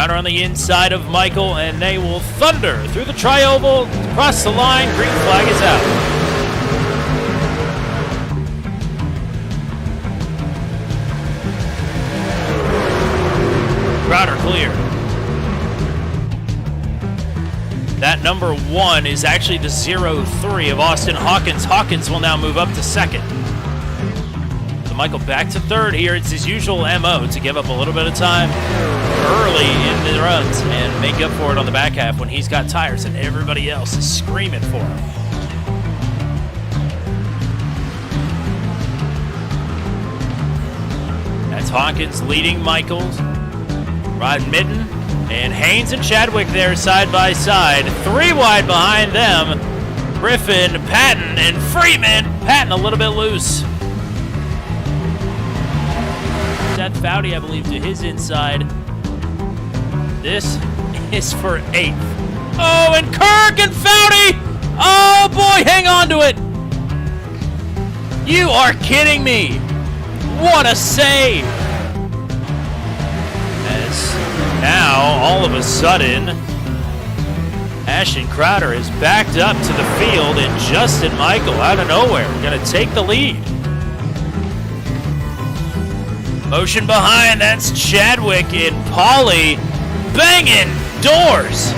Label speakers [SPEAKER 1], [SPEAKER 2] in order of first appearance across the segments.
[SPEAKER 1] Crowder on the inside of Michael, and they will thunder through the tri-oval, across the line. Green flag is out. Crowder clear. That number 1 is actually the 0-3 of Austin Hawkins. Hawkins will now move up to second. So Michael back to third here. It's his usual MO to give up a little bit of time early in the runs and make up for it on the back half when he's got tires and everybody else is screaming for him. That's Hawkins leading Michaels. Rod Mitten and Haynes and Chadwick there side by side. 3 wide behind them. Griffin, Patton, and Freeman. Patton a little bit loose. Seth Foudy, I believe, to his inside. This is for 8th. Oh, and Kirk and Foudy! Oh boy, hang on to it! You are kidding me! What a save! As now, all of a sudden, Ashton Crowder is backed up to the field, and Justin Michael, out of nowhere, going to take the lead. Motion behind, that's Chadwick and Pauly banging doors.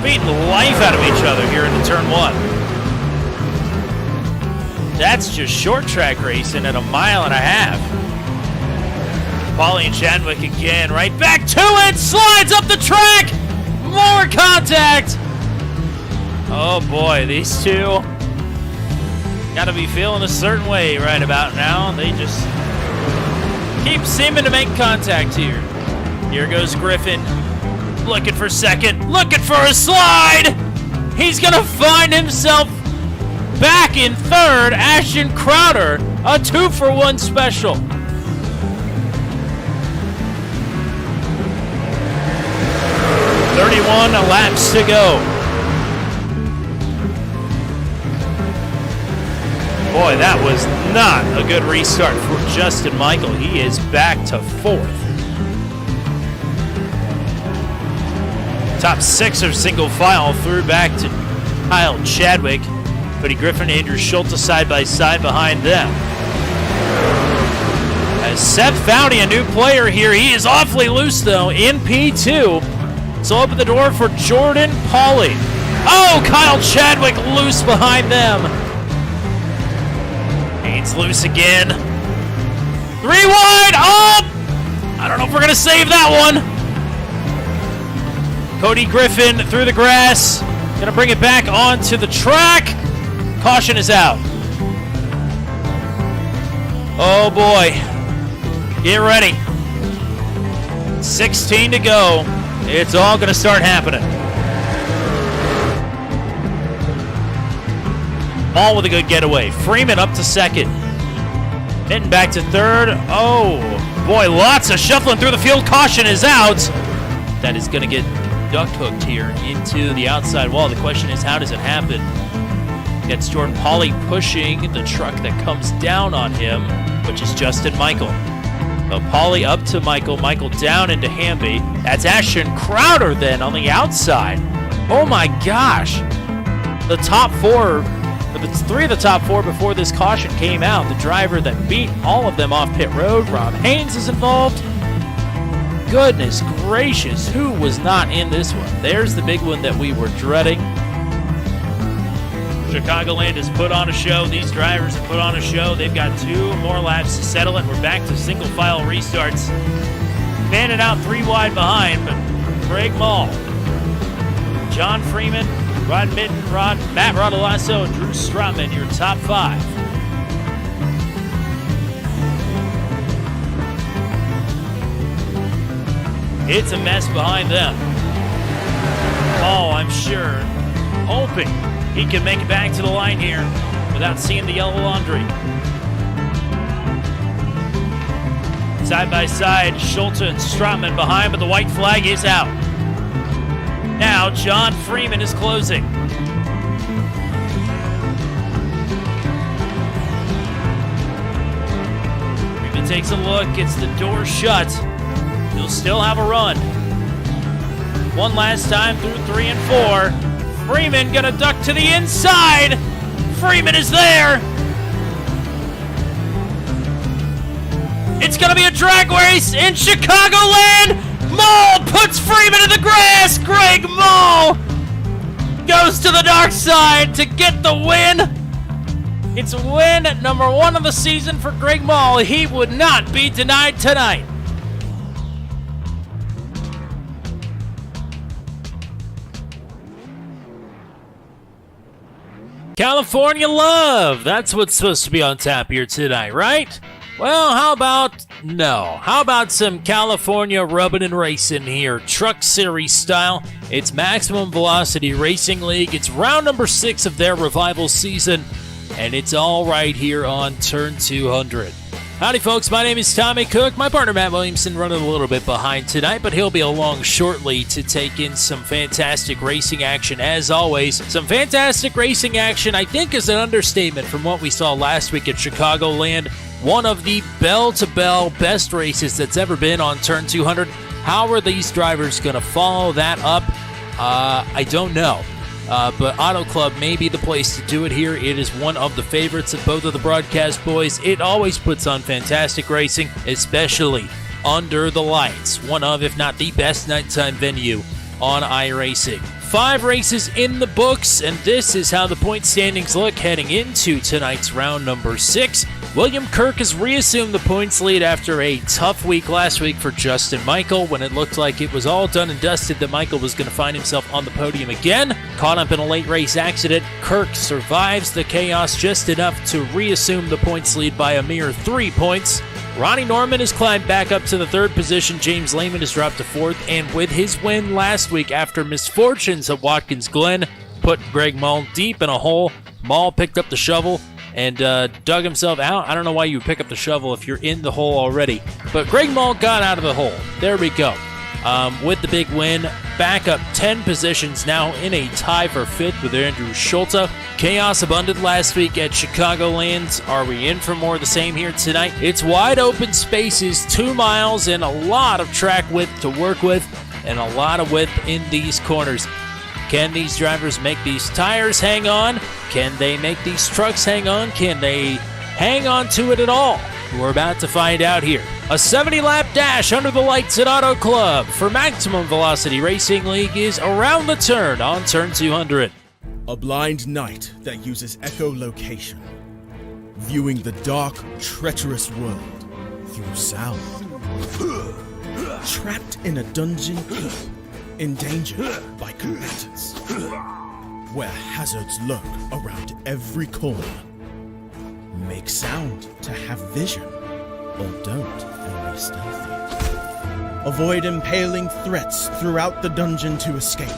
[SPEAKER 1] Beating the life out of each other here into turn 1. That's just short track racing at 1.5 miles. Pauly and Chadwick again, right back to it, slides up the track, more contact. Oh boy, these two gotta be feeling a certain way right about now. They just keep seeming to make contact here. Here goes Griffin, looking for second, looking for a slide. He's gonna find himself back in third. Ashton Crowder, a 2-for-1 special. .31 laps to go. Boy, that was not a good restart for Justin Michael. He is back to 4th. Top 6 are single file through back to Kyle Chadwick. Cody Griffin, Andrew Schulte side by side behind them. As Seth Foudy, a new player here, he is awfully loose though in P2. So open the door for Jordan Pauly. Oh, Kyle Chadwick loose behind them. Haynes loose again. 3 wide. Oh! I don't know if we're going to save that one. Cody Griffin through the grass. Going to bring it back onto the track. Caution is out. Oh boy. Get ready. 16 to go. It's all going to start happening. All with a good getaway. Freeman up to second. Mitten back to third. Oh, boy, lots of shuffling through the field. Caution is out. That is going to get duck hooked here into the outside wall. The question is, how does it happen? Gets Jordan Pauly pushing the truck that comes down on him, which is Justin Michael. So Pauly up to Michael. Michael down into Hamby. That's Ashton Crowder then on the outside. Oh my gosh. The top 4, it's 3 of the top 4 before this caution came out. The driver that beat all of them off pit road, Rob Haynes, is involved. Goodness gracious, who was not in this one? There's the big one that we were dreading. Chicagoland has put on a show. These drivers have put on a show. They've got 2 more laps to settle it. We're back to single file restarts. Fanning out 3 wide behind, but Greg Mall, John Freeman, Rod Mitten, Matt Rodolasso, and Drew Strotman, your top 5. It's a mess behind them. Paul, I'm sure, hoping he can make it back to the line here without seeing the yellow laundry. Side by side, Schulte and Strotman behind, but the white flag is out. Now, John Freeman is closing. takes a look, gets the door shut. He'll still have a run. One last time through 3 and 4. Freeman gonna duck to the inside. Freeman is there. It's gonna be a drag race in Chicagoland. Mole puts Freeman in the grass. Greg Mole goes to the dark side to get the win. It's win number 1 of the season for Greg Mole. He would not be denied tonight. California love. That's what's supposed to be on tap here tonight, right? Well, how about no? How about some California rubbing and racing here, Truck Series style? It's Maximum Velocity Racing League. It's round number 6 of their revival season, and it's all right here on Turn 200. Howdy, folks. My name is Tommy Cook. My partner, Matt Williamson, running a little bit behind tonight, but he'll be along shortly to take in some fantastic racing action, as always. Some fantastic racing action, I think, is an understatement from what we saw last week at Chicagoland. One of the bell-to-bell best races that's ever been on Turn 200. How are these drivers going to follow that up? I don't know. But Auto Club may be the place to do it here. It is one of the favorites of both of the broadcast boys. It always puts on fantastic racing, especially under the lights. One of, if not the best nighttime venue on iRacing. 5 races in the books, and this is how the point standings look heading into tonight's round number 6. William Kirk has reassumed the points lead after a tough week last week for Justin Michael, when it looked like it was all done and dusted that Michael was going to find himself on the podium again. Caught up in a late race accident, Kirk survives the chaos just enough to reassume the points lead by a mere 3 points. Ronnie Norman has climbed back up to the 3rd position. James Lehman has dropped to 4th, and with his win last week after misfortunes at Watkins Glen put Greg Mole deep in a hole, Mole picked up the shovel and dug himself out. I don't know why you would pick up the shovel if you're in the hole already, but Greg Mole got out of the hole. There we go. With the big win, back up 10 positions, now in a tie for 5th with Andrew Schulte. Chaos abundant last week at Chicagoland. Are we in for more of the same here tonight? It's wide open spaces, 2 miles, and a lot of track width to work with, and a lot of width in these corners. Can these drivers make these tires hang on? Can they make these trucks hang on? Can they hang on to it at all? We're about to find out here. A 70-lap dash under the lights at Auto Club for Maximum Velocity Racing League is around the turn on Turn 200.
[SPEAKER 2] A blind night that uses echolocation, viewing the dark, treacherous world through sound. Trapped in a dungeon deep, endangered by combatants, where hazards lurk around every corner. Make sound to have vision, or don't and be stealthy. Avoid impaling threats throughout the dungeon to escape.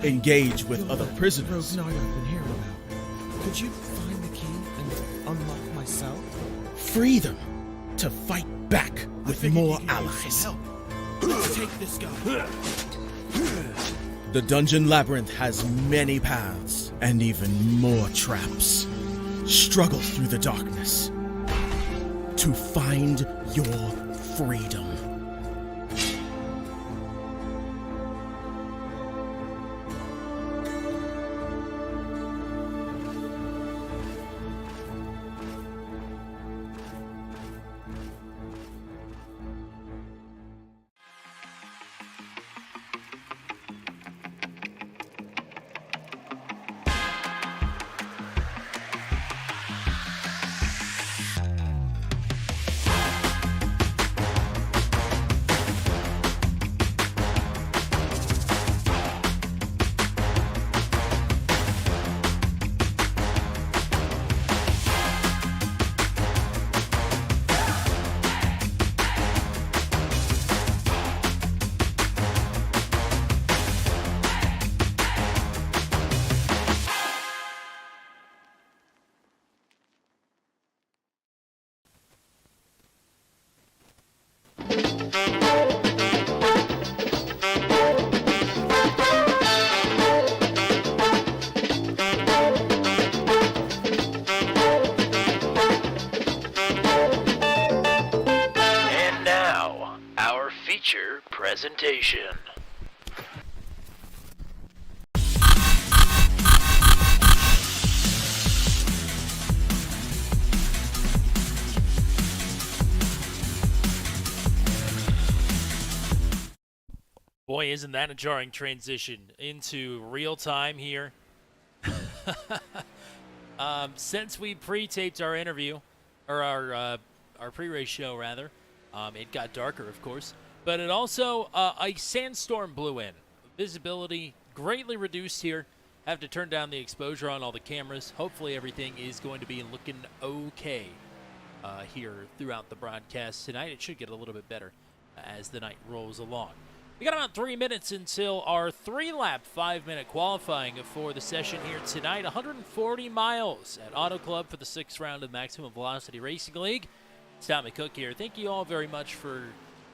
[SPEAKER 2] Engage with other prisoners.
[SPEAKER 3] Broken arm I've been hearing about. Could you find the key and unlock my cell?
[SPEAKER 2] Free them to fight back with more allies.
[SPEAKER 3] Let's take this guy.
[SPEAKER 2] The dungeon labyrinth has many paths and even more traps. Struggle through the darkness to find your freedom.
[SPEAKER 1] presentation. Boy, isn't that a jarring transition into real time here. Since we pre-taped our interview, or our pre-race show rather, it got darker, of course, but it also a sandstorm blew in. Visibility greatly reduced here. Have to turn down the exposure on all the cameras. Hopefully, everything is going to be looking okay here throughout the broadcast tonight. It should get a little bit better as the night rolls along. We got about 3 minutes until our 3-lap, 5-minute qualifying for the session here tonight. 140 miles at Auto Club for the 6th round of Maximum Velocity Racing League. It's Tommy Cook here. Thank you all very much for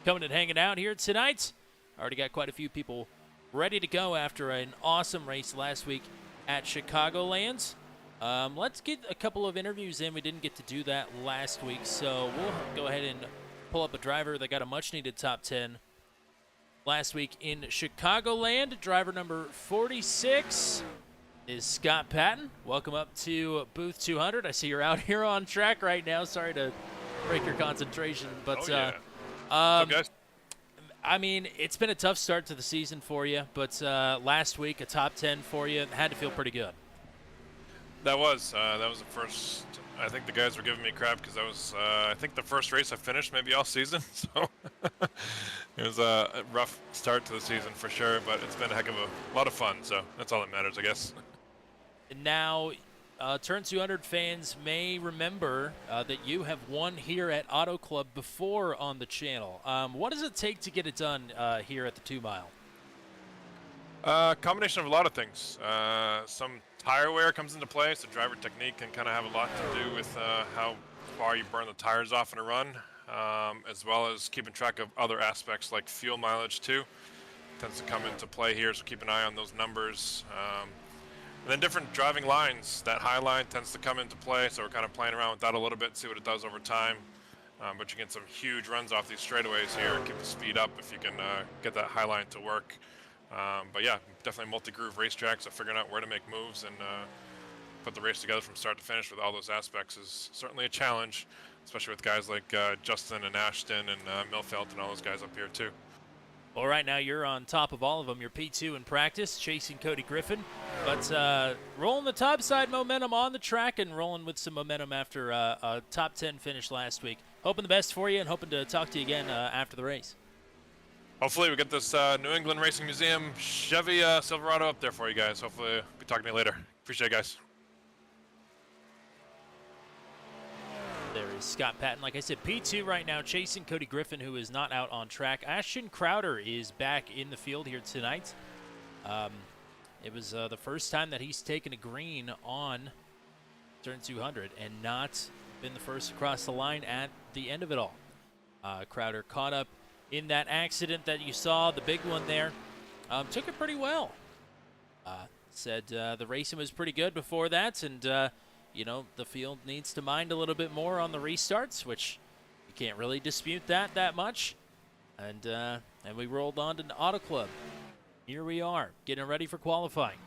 [SPEAKER 1] coming and hanging out here tonight. Already got quite a few people ready to go after an awesome race last week at Chicagoland. Let's get a couple of interviews in. We didn't get to do that last week, so we'll go ahead and pull up a driver that got a much-needed top 10 last week in Chicagoland. Driver number 46 is Scott Patton. Welcome up to booth 200. I see you're out here on track right now. Sorry to break your concentration, but
[SPEAKER 4] What's up, guys?
[SPEAKER 1] I mean, it's been a tough start to the season for you, but last week a top 10 for you had to feel pretty good.
[SPEAKER 4] That was the first. I think the guys were giving me crap because that was, I think, the first race I finished maybe all season. So it was a rough start to the season for sure, but it's been a heck of a lot of fun. So that's all that matters, I guess.
[SPEAKER 1] Now, Turn 200 fans may remember that you have won here at Auto Club before on the channel. What does it take to get it done here at the 2 Mile?
[SPEAKER 4] Combination of a lot of things. Some tire wear comes into play, so driver technique can kind of have a lot to do with how far you burn the tires off in a run, as well as keeping track of other aspects like fuel mileage too. Tends to come into play here, so keep an eye on those numbers. And then different driving lines. That high line tends to come into play, so we're kind of playing around with that a little bit, see what it does over time. But you get some huge runs off these straightaways here. Keep the speed up if you can get that high line to work. But yeah, definitely multi-groove racetrack, so figuring out where to make moves and put the race together from start to finish with all those aspects is certainly a challenge, especially with guys like Justin and Ashton and Milfelt and all those guys up here too.
[SPEAKER 1] Well, right now you're on top of all of them. You're P2 in practice, chasing Cody Griffin, but rolling the top side momentum on the track and rolling with some momentum after a top 10 finish last week. Hoping the best for you and hoping to talk to you again after the race.
[SPEAKER 4] Hopefully we get this New England Racing Museum Chevy Silverado up there for you guys. Hopefully I'll be talking to you later. Appreciate it, guys.
[SPEAKER 1] There is Scott Patton. Like I said, P2 right now, chasing Cody Griffin, who is not out on track. Ashton Crowder is back in the field here tonight. It was the first time that he's taken a green on Turn 200 and not been the first across the line at the end of it all. Crowder caught up in that accident that you saw, the big one there. Took it pretty well. Said the racing was pretty good before that, and you know, the field needs to mind a little bit more on the restarts, which you can't really dispute that much. And we rolled on to the Auto Club. Here we are, getting ready for qualifying.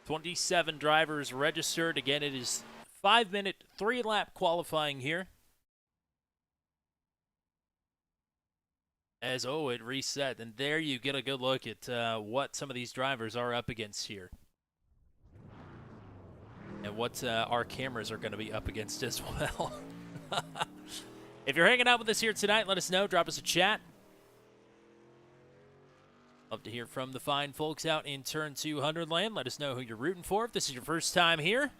[SPEAKER 1] "27 drivers registered. Again, it is 5-minute, 3-lap qualifying here. As it reset, and there you get a good look at what some of these drivers are up against here, and what our cameras are going to be up against as well. If you're hanging out with us here tonight, let us know. Drop us a chat. Love to hear from the fine folks out in Turn 200 land. Let us know who you're rooting for if this is your first time here,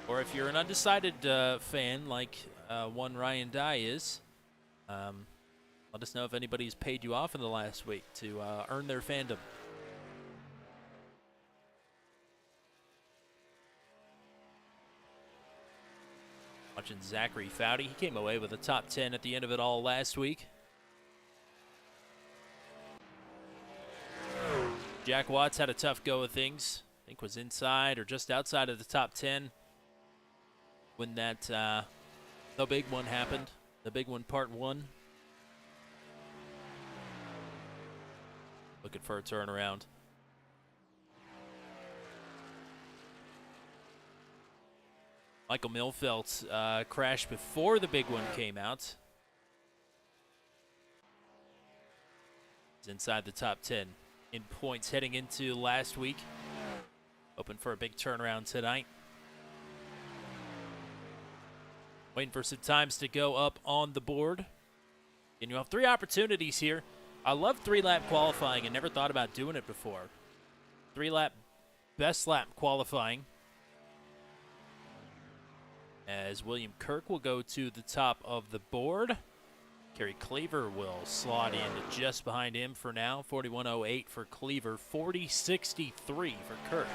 [SPEAKER 1] or if you're an undecided fan like one Ryan Dye is. Let us know if anybody's paid you off in the last week to earn their fandom. Watching Zachary Foudy. He came away with a top 10 at the end of it all last week. Jack Watts had a tough go of things. I think was inside or just outside of the top 10 when that The big one happened. The big one, part 1. Looking for a turnaround. Michael Milfelt crashed before the big one came out. He's inside the top 10 in points heading into last week. Hoping for a big turnaround tonight. Waiting for some times to go up on the board. And you have 3 opportunities here. I love 3-lap qualifying and never thought about doing it before. 3-lap, best lap qualifying. As William Kirk will go to the top of the board. Kerry Cleaver will slot in just behind him for now. 41.08 for Cleaver, 40.63 for Kirk.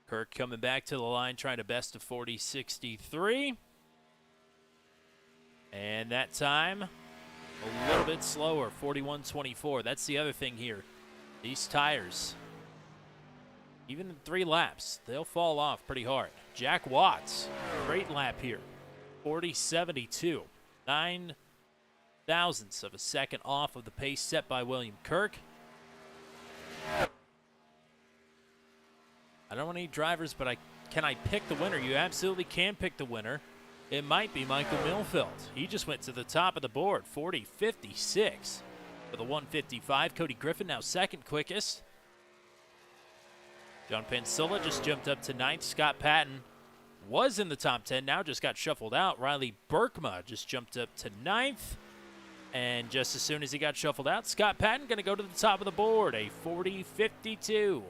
[SPEAKER 1] Kirk coming back to the line, trying to best of 40.63. And that time, a little bit slower, 41.24. That's the other thing here. These tires, even in 3 laps, they'll fall off pretty hard. Jack Watts, great lap here, 40.72. 9 thousandths of a second off of the pace set by William Kirk. I don't want any drivers, but can I pick the winner? You absolutely can pick the winner. It might be Michael Milfelt. He just went to the top of the board, 40.56 for the 155. Cody Griffin now second quickest. John Pansilla just jumped up to 9th. Scott Patton was in the top 10, now just got shuffled out. Riley Berkma just jumped up to 9th. And just as soon as he got shuffled out, Scott Patton going to go to the top of the board, a 40.52.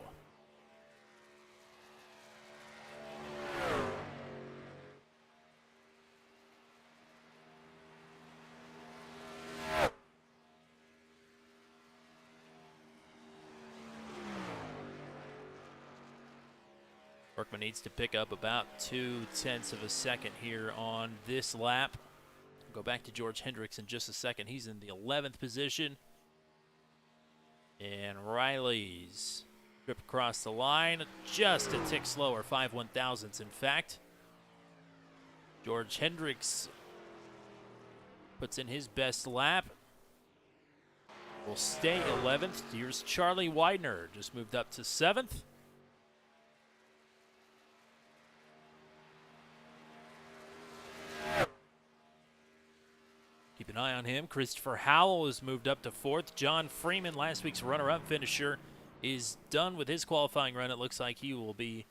[SPEAKER 1] Berkman needs to pick up about 0.2 of a second here on this lap. We'll go back to George Hendricks in just a second. He's in the 11th position. And Riley's trip across the line, just a tick slower, 5/1000ths in fact. George Hendricks puts in his best lap. Will stay 11th. Here's Charlie Widener, just moved up to 7th. Keep an eye on him. Christopher Howell has moved up to 4th. John Freeman, last week's runner-up finisher, is done with his qualifying run. It looks like he will be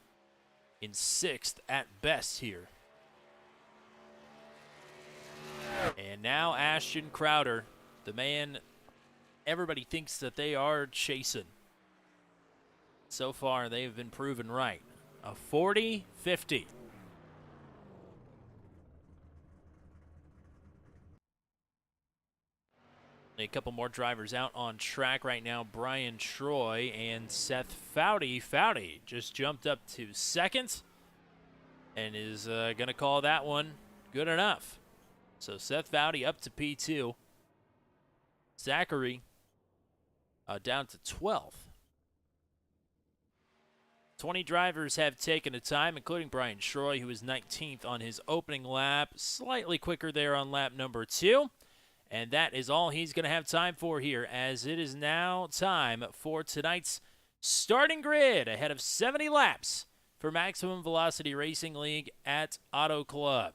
[SPEAKER 1] in 6th at best here. And now Ashton Crowder, the man everybody thinks that they are chasing. So far, they have been proven right. A 40.50. A couple more drivers out on track right now. Brian Troy and Seth Foudy. Foudy just jumped up to 2nd and is going to call that one good enough. So Seth Foudy up to P2. Zachary down to 12th. 20 drivers have taken a time, including Brian Troy, who is 19th on his opening lap. Slightly quicker there on lap number 2. And that is all he's going to have time for here, as it is now time for tonight's starting grid ahead of 70 laps for Maximum Velocity Racing League at Auto Club.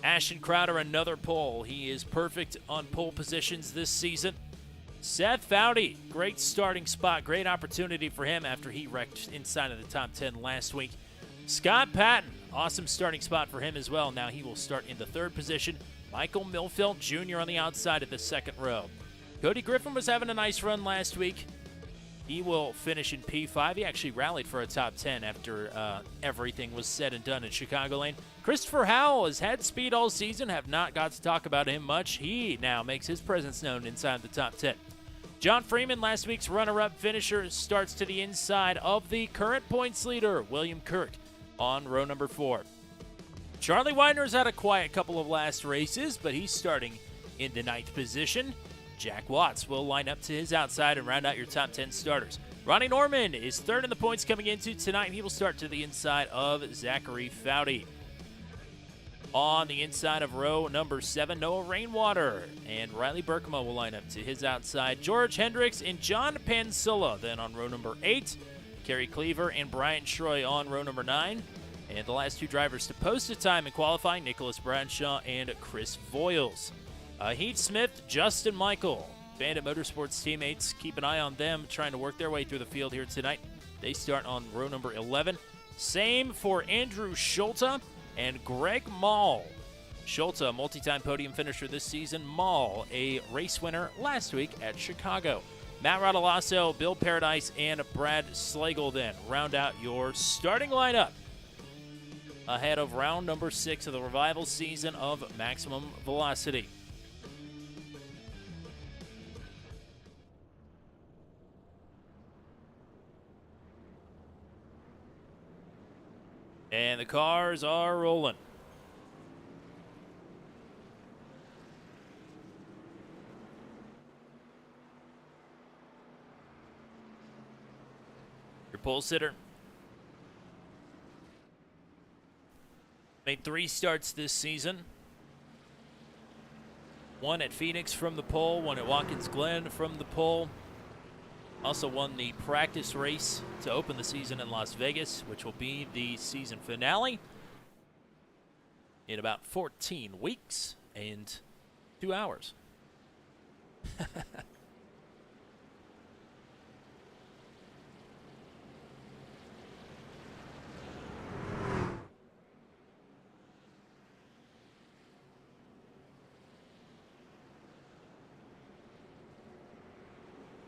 [SPEAKER 1] Ashton Crowder, another pole. He is perfect on pole positions this season. Seth Foudy, great starting spot, great opportunity for him after he wrecked inside of the top 10 last week. Scott Patton, awesome starting spot for him as well. Now he will start in the 3rd position. Michael Milfelt Jr. on the outside of the 2nd row. Cody Griffin was having a nice run last week. He will finish in P5. He actually rallied for a top 10 after everything was said and done in Chicagoland. Christopher Howell has had speed all season, have not got to talk about him much. He now makes his presence known inside the top 10. John Freeman, last week's runner-up finisher, starts to the inside of the current points leader, William Kirk, on row number 4. Charlie Widener's had a quiet couple of last races, but he's starting in the 9th position. Jack Watts will line up to his outside and round out your top 10 starters. Ronnie Norman is third in the points coming into tonight. He will start to the inside of Zachary Foudy. On the inside of row number 7, Noah Rainwater and Riley Berkema will line up to his outside. George Hendricks and John Pansilla. Then on row number 8, Kerry Cleaver and Brian Troy on row number 9. And the last 2 drivers to post a time in qualifying, Nicholas Bradshaw and Chris Voiles. Heath Smith, Justin Michael, Bandit Motorsports teammates, keep an eye on them trying to work their way through the field here tonight. They start on row number 11. Same for Andrew Schulte and Greg Mall. Schulte, a multi-time podium finisher this season. Mall, a race winner last week at Chicago. Matt Rodolasso, Bill Paradise, and Brad Slagle then round out your starting lineup ahead of round number 6 of the revival season of Maximum Velocity. And the cars are rolling. Your pole sitter made 3 starts this season. 1 at Phoenix from the pole, 1 at Watkins Glen from the pole. Also won the practice race to open the season in Las Vegas, which will be the season finale in about 14 weeks and 2 hours.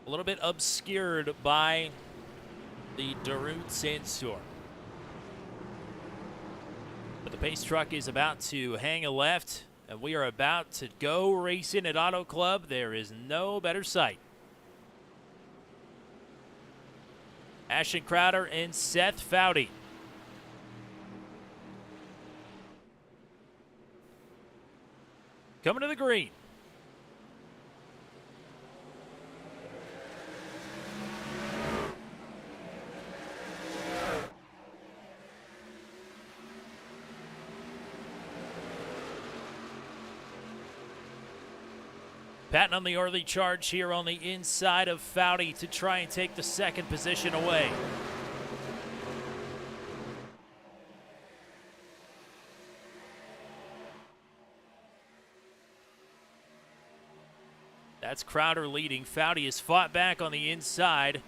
[SPEAKER 1] A little bit obscured by the Darude sandstorm. But the pace truck is about to hang a left, and we are about to go racing at Auto Club. There is no better sight. Ashton Crowder and Seth Foudy. Coming to the green. Patton on the early charge here on the inside of Foudy to try and take the second position away. That's Crowder leading. Foudy has fought back on the inside.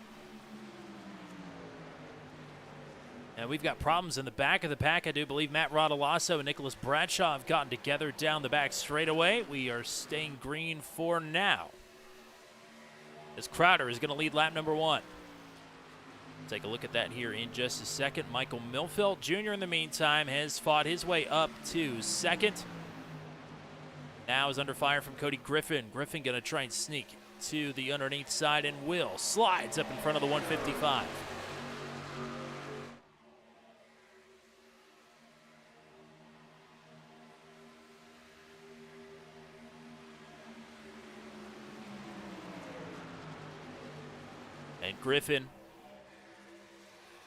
[SPEAKER 1] And we've got problems in the back of the pack. I do believe Matt Rodolasso and Nicholas Bradshaw have gotten together down the back straightaway. We are staying green for now, as Crowder is going to lead lap number 1. Take a look at that here in just a second. Michael Milfelt Jr. in the meantime has fought his way up to second. Now is under fire from Cody Griffin. Griffin going to try and sneak to the underneath side, and Will slides up in front of the 155. And Griffin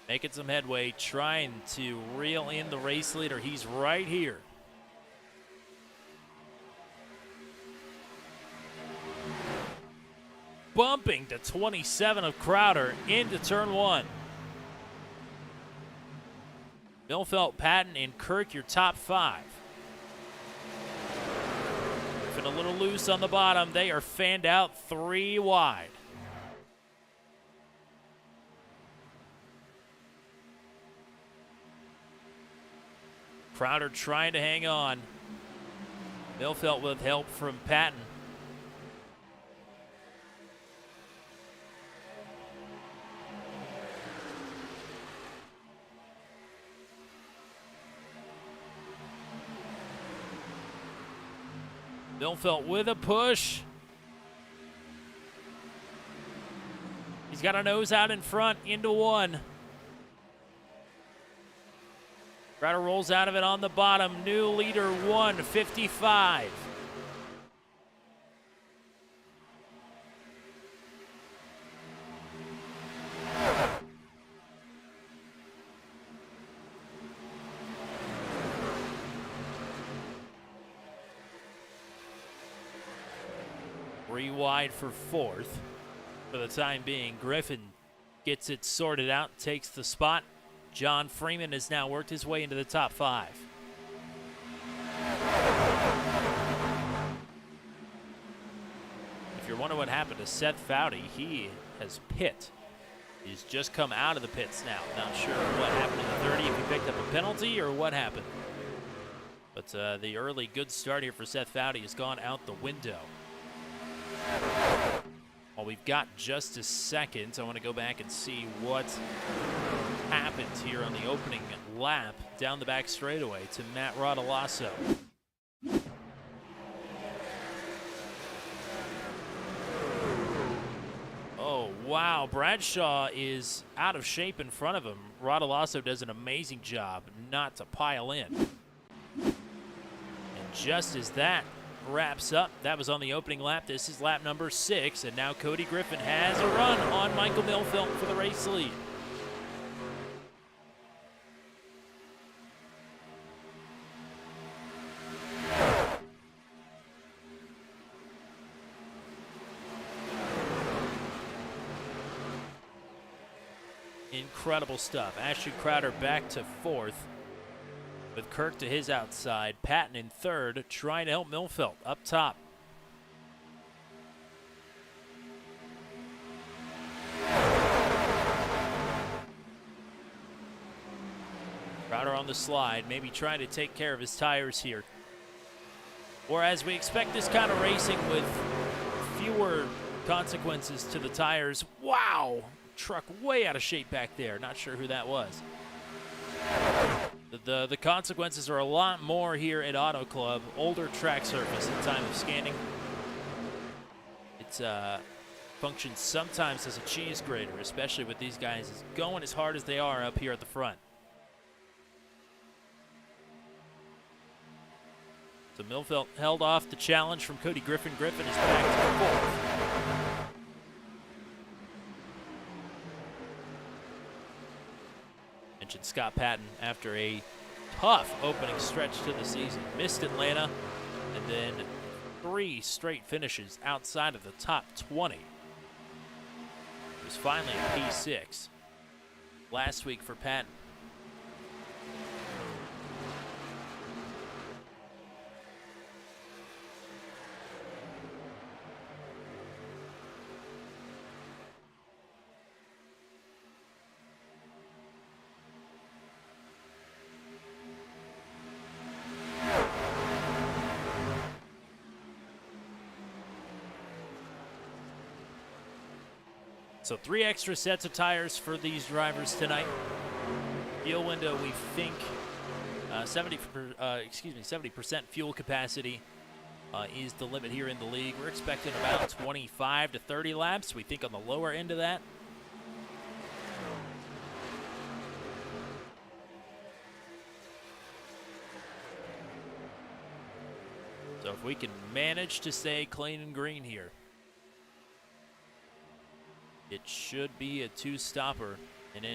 [SPEAKER 1] making some headway, trying to reel in the race leader. He's right here. Bumping to 27 of Crowder into turn 1. Milfelt, Patton, and Kirk, your top 5. Griffin a little loose on the bottom. They are fanned out 3 wide. Crowder trying to hang on. Milfelt with help from Patton. Milfelt with a push. got a nose out in front into one. Crowder rolls out of it on the bottom. New leader 155. Three wide for fourth. For the time being, Griffin gets it sorted out, takes the spot. John Freeman has now worked his way into the top 5. If you're wondering what happened to Seth Foudy, he has pit. He's just come out of the pits now. Not sure what happened in the 30, if he picked up a penalty or what happened. But the early good start here for Seth Foudy has gone out the window. Well, we've got just a second. I want to go back and see what happened here on the opening lap down the back straightaway to Matt Rodolasso. Oh, wow. Bradshaw is out of shape in front of him. Rodolasso does an amazing job not to pile in. And just as that wraps up, that was on the opening lap. This is lap number 6, and now Cody Griffin has a run on Michael Milfelt for the race lead. Incredible stuff. Ashton Crowder back to 4th. With Kirk to his outside, Patton in 3rd, trying to help Milfelt up top. Crowder on the slide, maybe trying to take care of his tires here. Or as we expect this kind of racing with fewer consequences to the tires. Wow! Truck way out of shape back there. Not sure who that was. The consequences are a lot more here at Auto Club. Older track surface at time of scanning. It's functions sometimes as a cheese grater, especially with these guys going as hard as they are up here at the front. So Milfelt held off the challenge from Cody Griffin. Griffin is back to 4th. Mentioned Scott Patton after a tough opening stretch to the season. Missed Atlanta, and then 3 straight finishes outside of the top 20. It was finally a P6 last week for Patton. So 3 extra sets of tires for these drivers tonight. Fuel window, we think 70% fuel capacity is the limit here in the league. We're expecting about 25 to 30 laps. We think on the lower end of that. So if we can manage to stay clean and green here, it should be a 2-stopper, and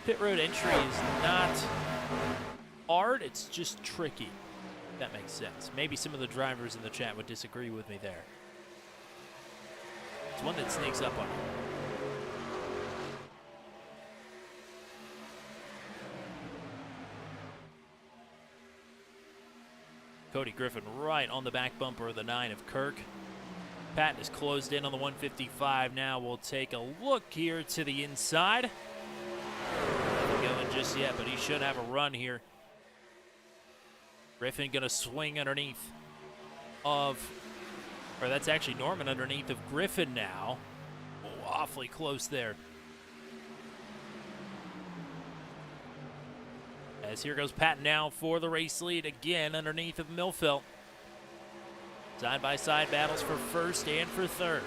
[SPEAKER 1] pit road entry is not hard, it's just tricky, if that makes sense. Maybe some of the drivers in the chat would disagree with me there. It's one that sneaks up on you. Cody Griffin right on the back bumper of the 9 of Kirk. Patton is closed in on the 155. Now we'll take a look here to the inside. Nothing going just yet, but he should have a run here. Griffin going to swing underneath of, or that's actually Norman underneath of Griffin now. Oh, awfully close there. As here goes Patton now for the race lead again underneath of Milfelt. Side-by-side battles for 1st and for 3rd.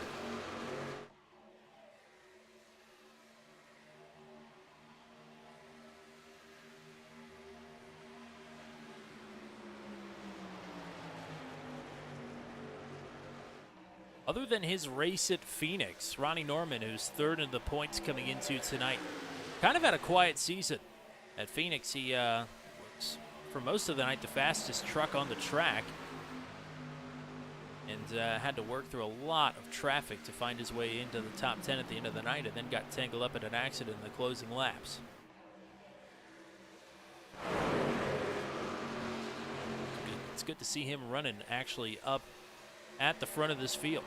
[SPEAKER 1] Other than his race at Phoenix, Ronnie Norman, who's third in the points coming into tonight, kind of had a quiet season. At Phoenix, he was, for most of the night, the fastest truck on the track, and had to work through a lot of traffic to find his way into the top 10 at the end of the night, and then got tangled up in an accident in the closing laps. It's good to see him running actually up at the front of this field.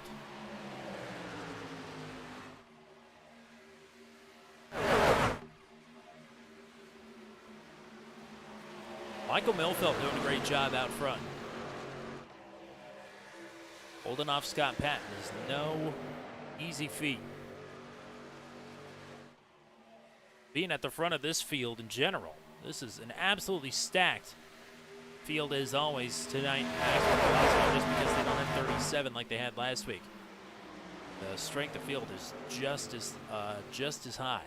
[SPEAKER 1] Michael Milfeld doing a great job out front. Holding off Scott Patton is no easy feat. Being at the front of this field in general, this is an absolutely stacked field as always tonight, just because they don't have 37 like they had last week. The strength of field is just as high.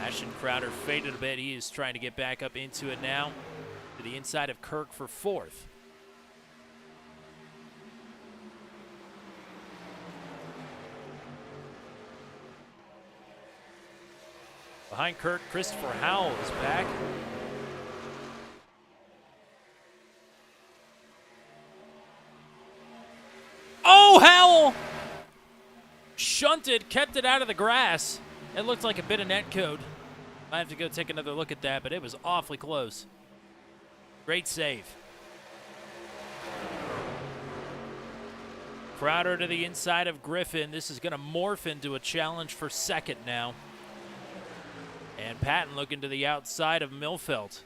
[SPEAKER 1] Ashton Crowder faded a bit. He is trying to get back up into it now. To the inside of Kirk for fourth. Behind Kirk, Christopher Howell is back. Oh, Howell! Shunted, kept it out of the grass. It looked like a bit of net code. I have to go take another look at that, but it was awfully close. Great save. Crowder to the inside of Griffin. This is going to morph into a challenge for second now. And Patton looking to the outside of Milfeld.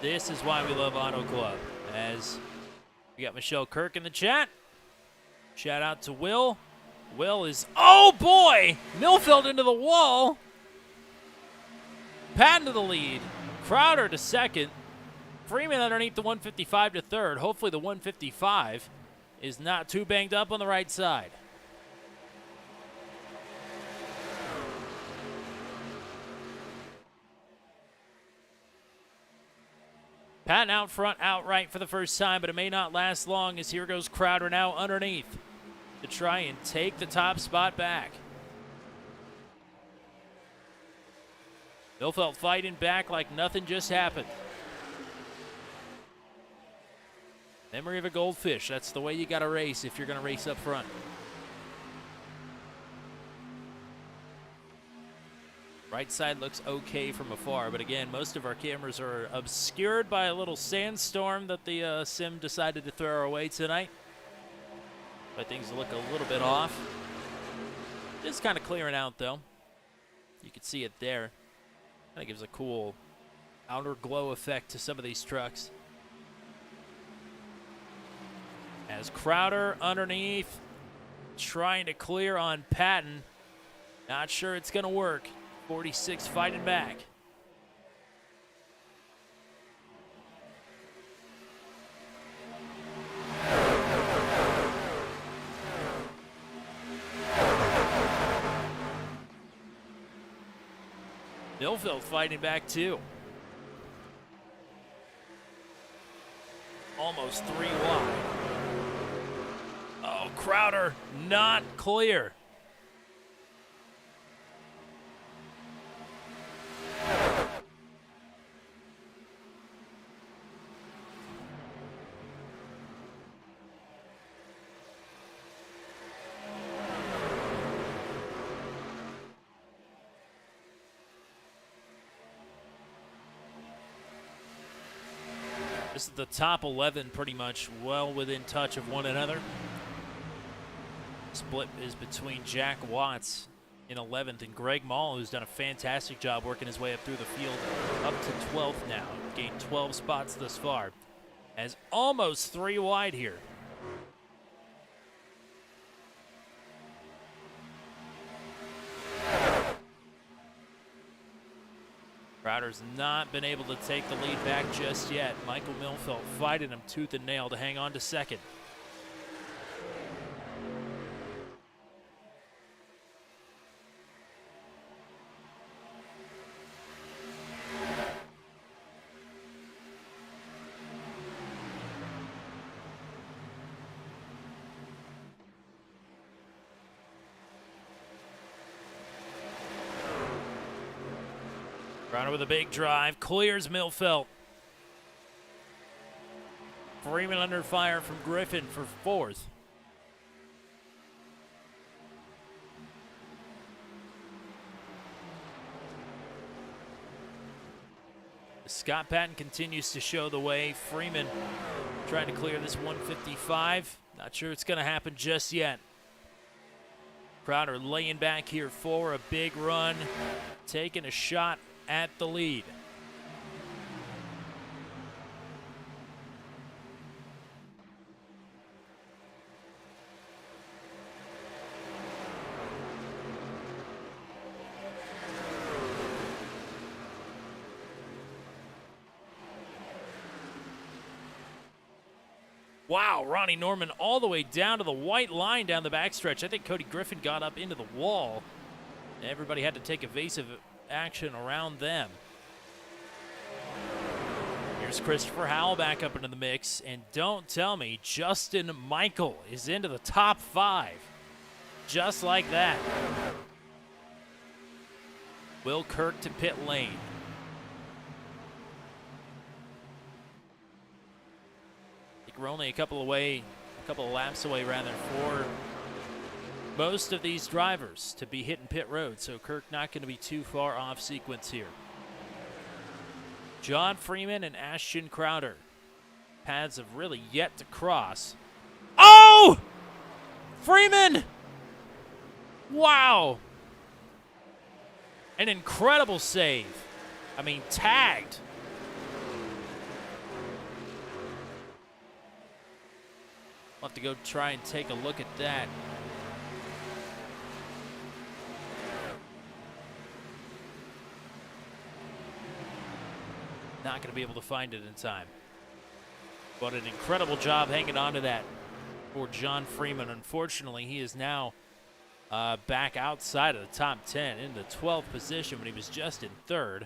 [SPEAKER 1] This is why we love Auto Club. As we got Michelle Kirk in the chat. Shout out to Will. Will is, oh boy! Milfeld into the wall. Patton to the lead. Crowder to second. Freeman underneath the 155 to third. Hopefully the 155 is not too banged up on the right side. Patton out front, outright for the first time, but it may not last long as here goes Crowder now underneath to try and take the top spot back. Milfeld fighting back like nothing just happened. Memory of a goldfish. That's the way you got to race if you're going to race up front. Right side looks okay from afar, but again, most of our cameras are obscured by a little sandstorm that the sim decided to throw our way tonight. But things look a little bit off. It's kind of clearing out, though. You can see it there. Kind of gives a cool outer glow effect to some of these trucks. As Crowder underneath, trying to clear on Patton. Not sure it's going to work. 46 fighting back. Milfeld fighting back too. Almost 3 wide. Oh, Crowder not clear. This is the top 11 pretty much well within touch of one another. Split is between Jack Watts in 11th and Greg Mall, who's done a fantastic job working his way up through the field, up to 12th now. Gained 12 spots thus far. As almost 3 wide here. Crowder's not been able to take the lead back just yet. Michael Milfeld fighting him tooth and nail to hang on to second. Crowder with a big drive, clears Milfelt. Freeman under fire from Griffin for fourth. Scott Patton continues to show the way. Freeman trying to clear this 155. Not sure it's going to happen just yet. Crowder laying back here for a big run, taking a shot at the lead. Wow, Ronnie Norman all the way down to the white line down the backstretch. I think Cody Griffin got up into the wall. Everybody had to take evasive action around them. Here's Christopher Howell back up into the mix. And don't tell me Justin Michael is into the top 5. Just like that. Will Kirk to pit lane. We're only a couple of laps away rather, for most of these drivers to be hitting pit road, so Kirk not going to be too far off sequence here. John Freeman and Ashton Crowder. Paths have really yet to cross. Oh! Freeman! Wow! An incredible save. I mean, tagged. I'll have to go try and take a look at that. Not going to be able to find it in time. But an incredible job hanging on to that for John Freeman. Unfortunately, he is now back outside of the top 10 in the 12th position when he was just in 3rd.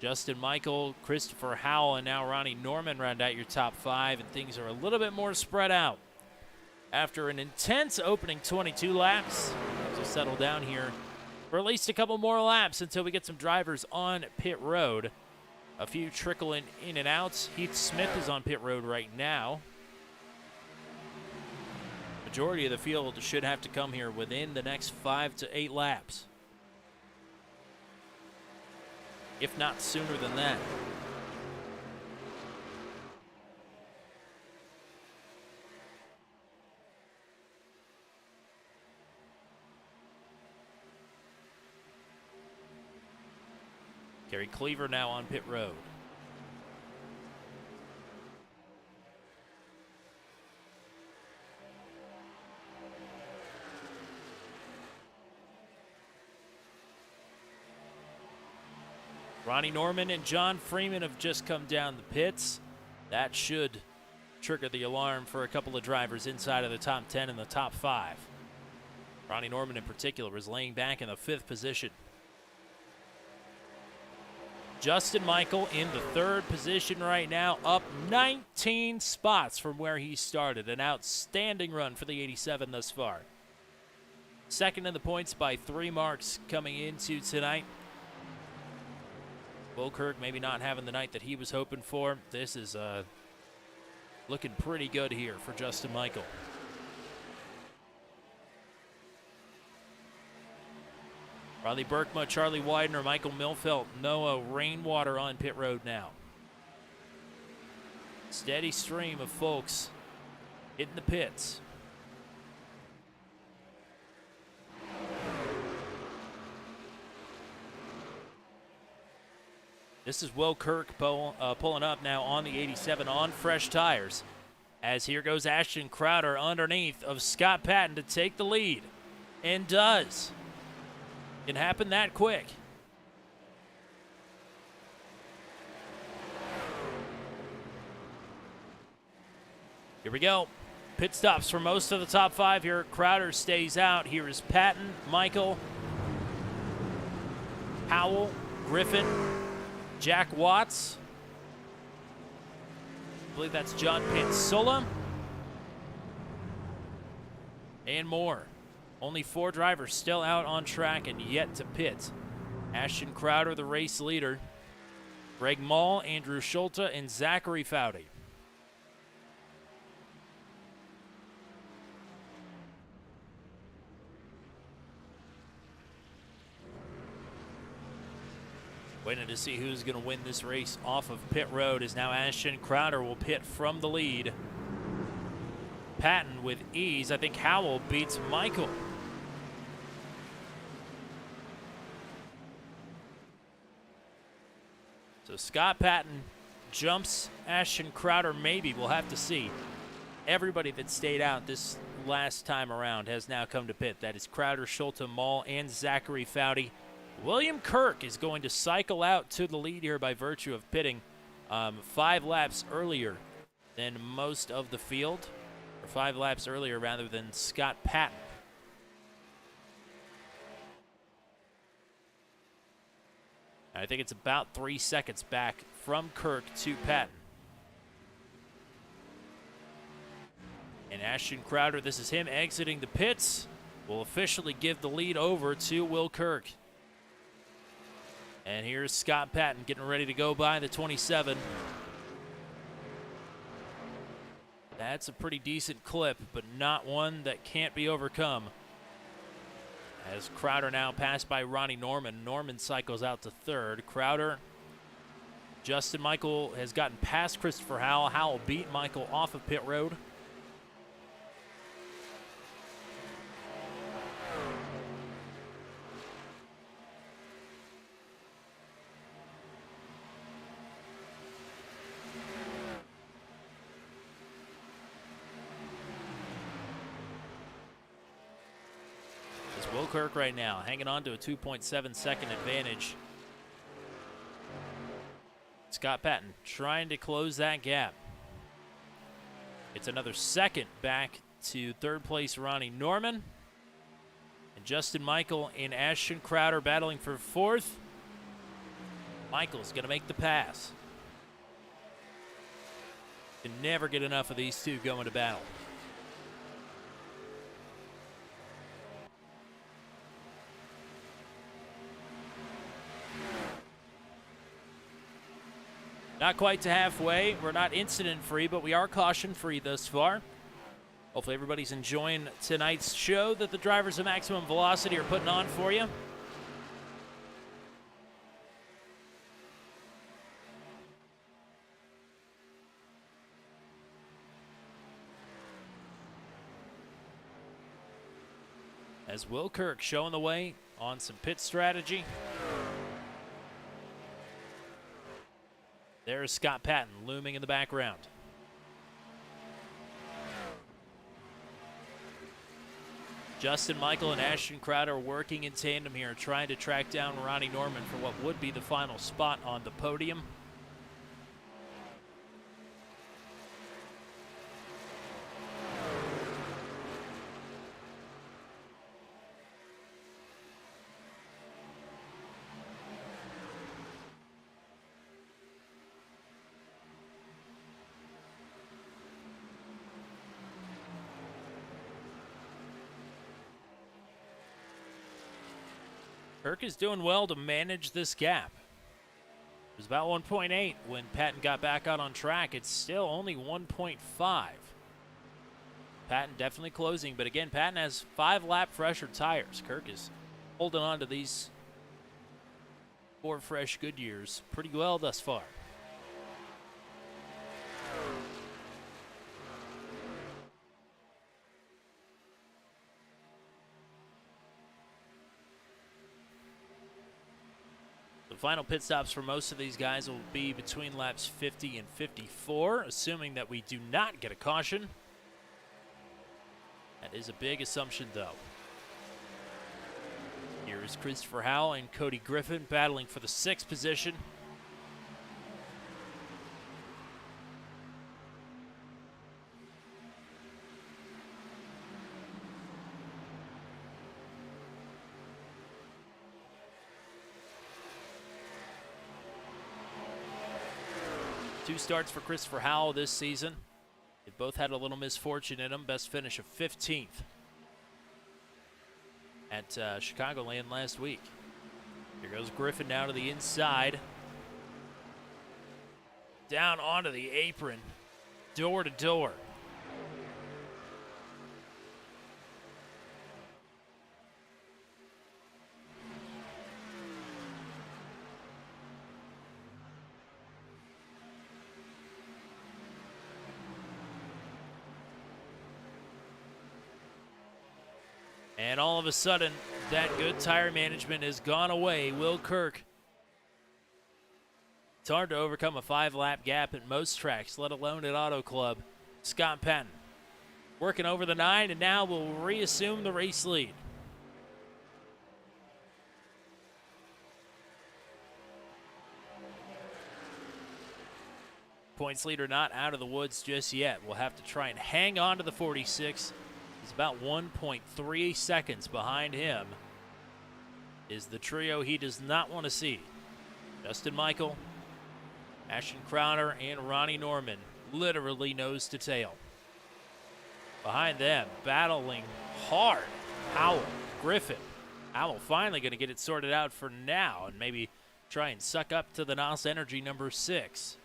[SPEAKER 1] Justin Michael, Christopher Howell, and now Ronnie Norman round out your top 5, and things are a little bit more spread out. After an intense opening 22 laps, things will settle down here for at least a couple more laps until we get some drivers on pit road. A few trickling in and outs. Heath Smith is on pit road right now. Majority of the field should have to come here within the next 5 to 8 laps. If not sooner than that. Gary Cleaver now on pit road. Ronnie Norman and John Freeman have just come down the pits. That should trigger the alarm for a couple of drivers inside of the top 10 and the top 5. Ronnie Norman in particular is laying back in the 5th position. Justin Michael in the 3rd position right now, up 19 spots from where he started. An outstanding run for the 87 thus far. 2nd in the points by 3 marks coming into tonight. Will Kirk maybe not having the night that he was hoping for. This is looking pretty good here for Justin Michael. Riley Burkma, Charlie Widener, Michael Milfelt, Noah Rainwater on pit road now. Steady stream of folks hitting the pits. This is Will Kirk pulling up now on the 87 on fresh tires. As here goes Ashton Crowder underneath of Scott Patton to take the lead. And does. Can happen that quick. Here we go. Pit stops for most of the top 5 here. Crowder stays out. Here is Patton, Michael, Howell, Griffin, Jack Watts. I believe that's John Pansola. And more. Only 4 drivers still out on track and yet to pit. Ashton Crowder, the race leader. Greg Mall, Andrew Schulte, and Zachary Foudy. Waiting to see who's going to win this race off of pit road, as now Ashton Crowder will pit from the lead. Patton with ease. I think Howell beats Michael. So Scott Patton jumps Ashton Crowder, maybe. We'll have to see. Everybody that stayed out this last time around has now come to pit. That is Crowder, Schulte, Mall, and Zachary Foudy. William Kirk is going to cycle out to the lead here by virtue of pitting 5 laps earlier than most of the field, or 5 laps earlier rather than Scott Patton. I think it's about 3 seconds back from Kirk to Patton. And Ashton Crowder, this is him exiting the pits, will officially give the lead over to Will Kirk. And here's Scott Patton getting ready to go by the 27. That's a pretty decent clip, but not one that can't be overcome. As Crowder now passed by Ronnie Norman. Norman cycles out to third. Crowder, Justin Michael has gotten past Christopher Howell. Howell beat Michael off of pit road. Will Kirk right now hanging on to a 2.7 second advantage. Scott Patton trying to close that gap. It's another second back to third place Ronnie Norman. And Justin Michael and Ashton Crowder battling for fourth. Michael's going to make the pass. Can never get enough of these two going to battle. Not quite to halfway. We're not incident-free, but we are caution-free thus far. Hopefully everybody's enjoying tonight's show that the drivers of Maximum Velocity are putting on for you. As Will Kirk showing the way on some pit strategy. There's Scott Patton looming in the background. Justin Michael and Ashton Crowder working in tandem here, trying to track down Ronnie Norman for what would be the final spot on the podium. Kirk is doing well to manage this gap. It was about 1.8 when Patton got back out on track. It's still only 1.5. Patton definitely closing, but again, Patton has 5-lap fresher tires. Kirk is holding on to these 4 fresh Goodyears pretty well thus far. The final pit stops for most of these guys will be between laps 50 and 54, assuming that we do not get a caution. That is a big assumption, though. Here is Christopher Howell and Cody Griffin battling for the 6th position. Two starts for Christopher Howell this season. They both had a little misfortune in them. Best finish of 15th at Chicagoland last week. Here goes Griffin now to the inside. Down onto the apron. Door to door. And all of a sudden, that good tire management has gone away. Will Kirk. It's hard to overcome a 5-lap gap at most tracks, let alone at Auto Club. Scott Patton working over the 9 and now will reassume the race lead. Points leader not out of the woods just yet. We'll have to try and hang on to the 46. He's about 1.3 seconds behind him. Is the trio he does not want to see. Justin Michael, Ashton Crowder, and Ronnie Norman, literally nose to tail. Behind them, battling hard, Howell, Griffin. Howell finally going to get it sorted out for now and maybe try and suck up to the NOS Energy number 6.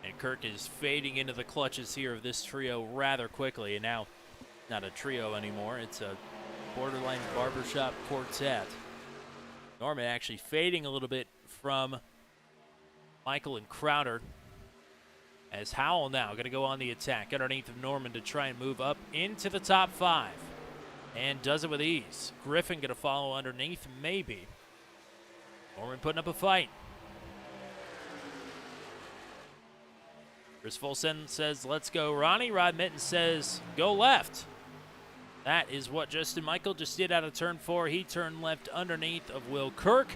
[SPEAKER 1] And Kirk is fading into the clutches here of this trio rather quickly. And now, not a trio anymore. It's a borderline barbershop quartet. Norman actually fading a little bit from Michael and Crowder. As Howell now going to go on the attack underneath of Norman to try and move up into the top 5. And does it with ease. Griffin going to follow underneath, maybe. Norman putting up a fight. Chris Fulson says, let's go, Ronnie. Rod Mitten says, go left. That is what Justin Michael just did out of turn 4. He turned left underneath of Will Kirk.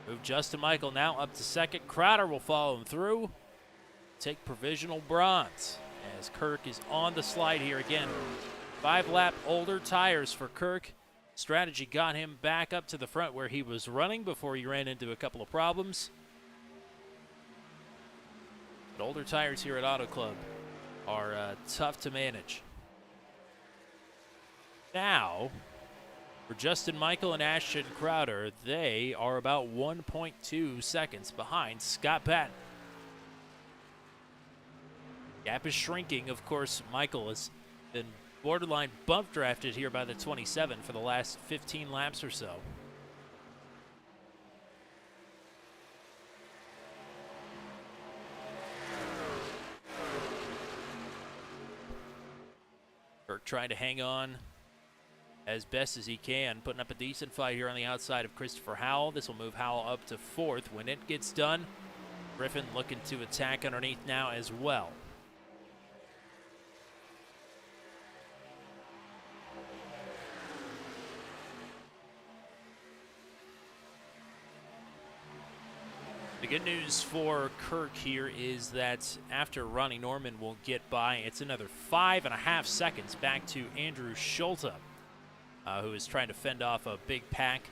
[SPEAKER 1] Move Justin Michael now up to second. Crowder will follow him through. Take provisional bronze as Kirk is on the slide here again. 5-lap older tires for Kirk. Strategy got him back up to the front where he was running before he ran into a couple of problems. But older tires here at Auto Club are tough to manage. Now, for Justin Michael and Ashton Crowder, they are about 1.2 seconds behind Scott Patton. Gap is shrinking. Of course, Michael has been borderline bump drafted here by the 27 for the last 15 laps or so. Kirk trying to hang on as best as he can, putting up a decent fight here on the outside of Christopher Howell. This will move Howell up to 4th when it gets done. Griffin looking to attack underneath now as well. The good news for Kirk here is that after Ronnie Norman will get by, it's another 5.5 seconds back to Andrew Schulte, who is trying to fend off a big pack.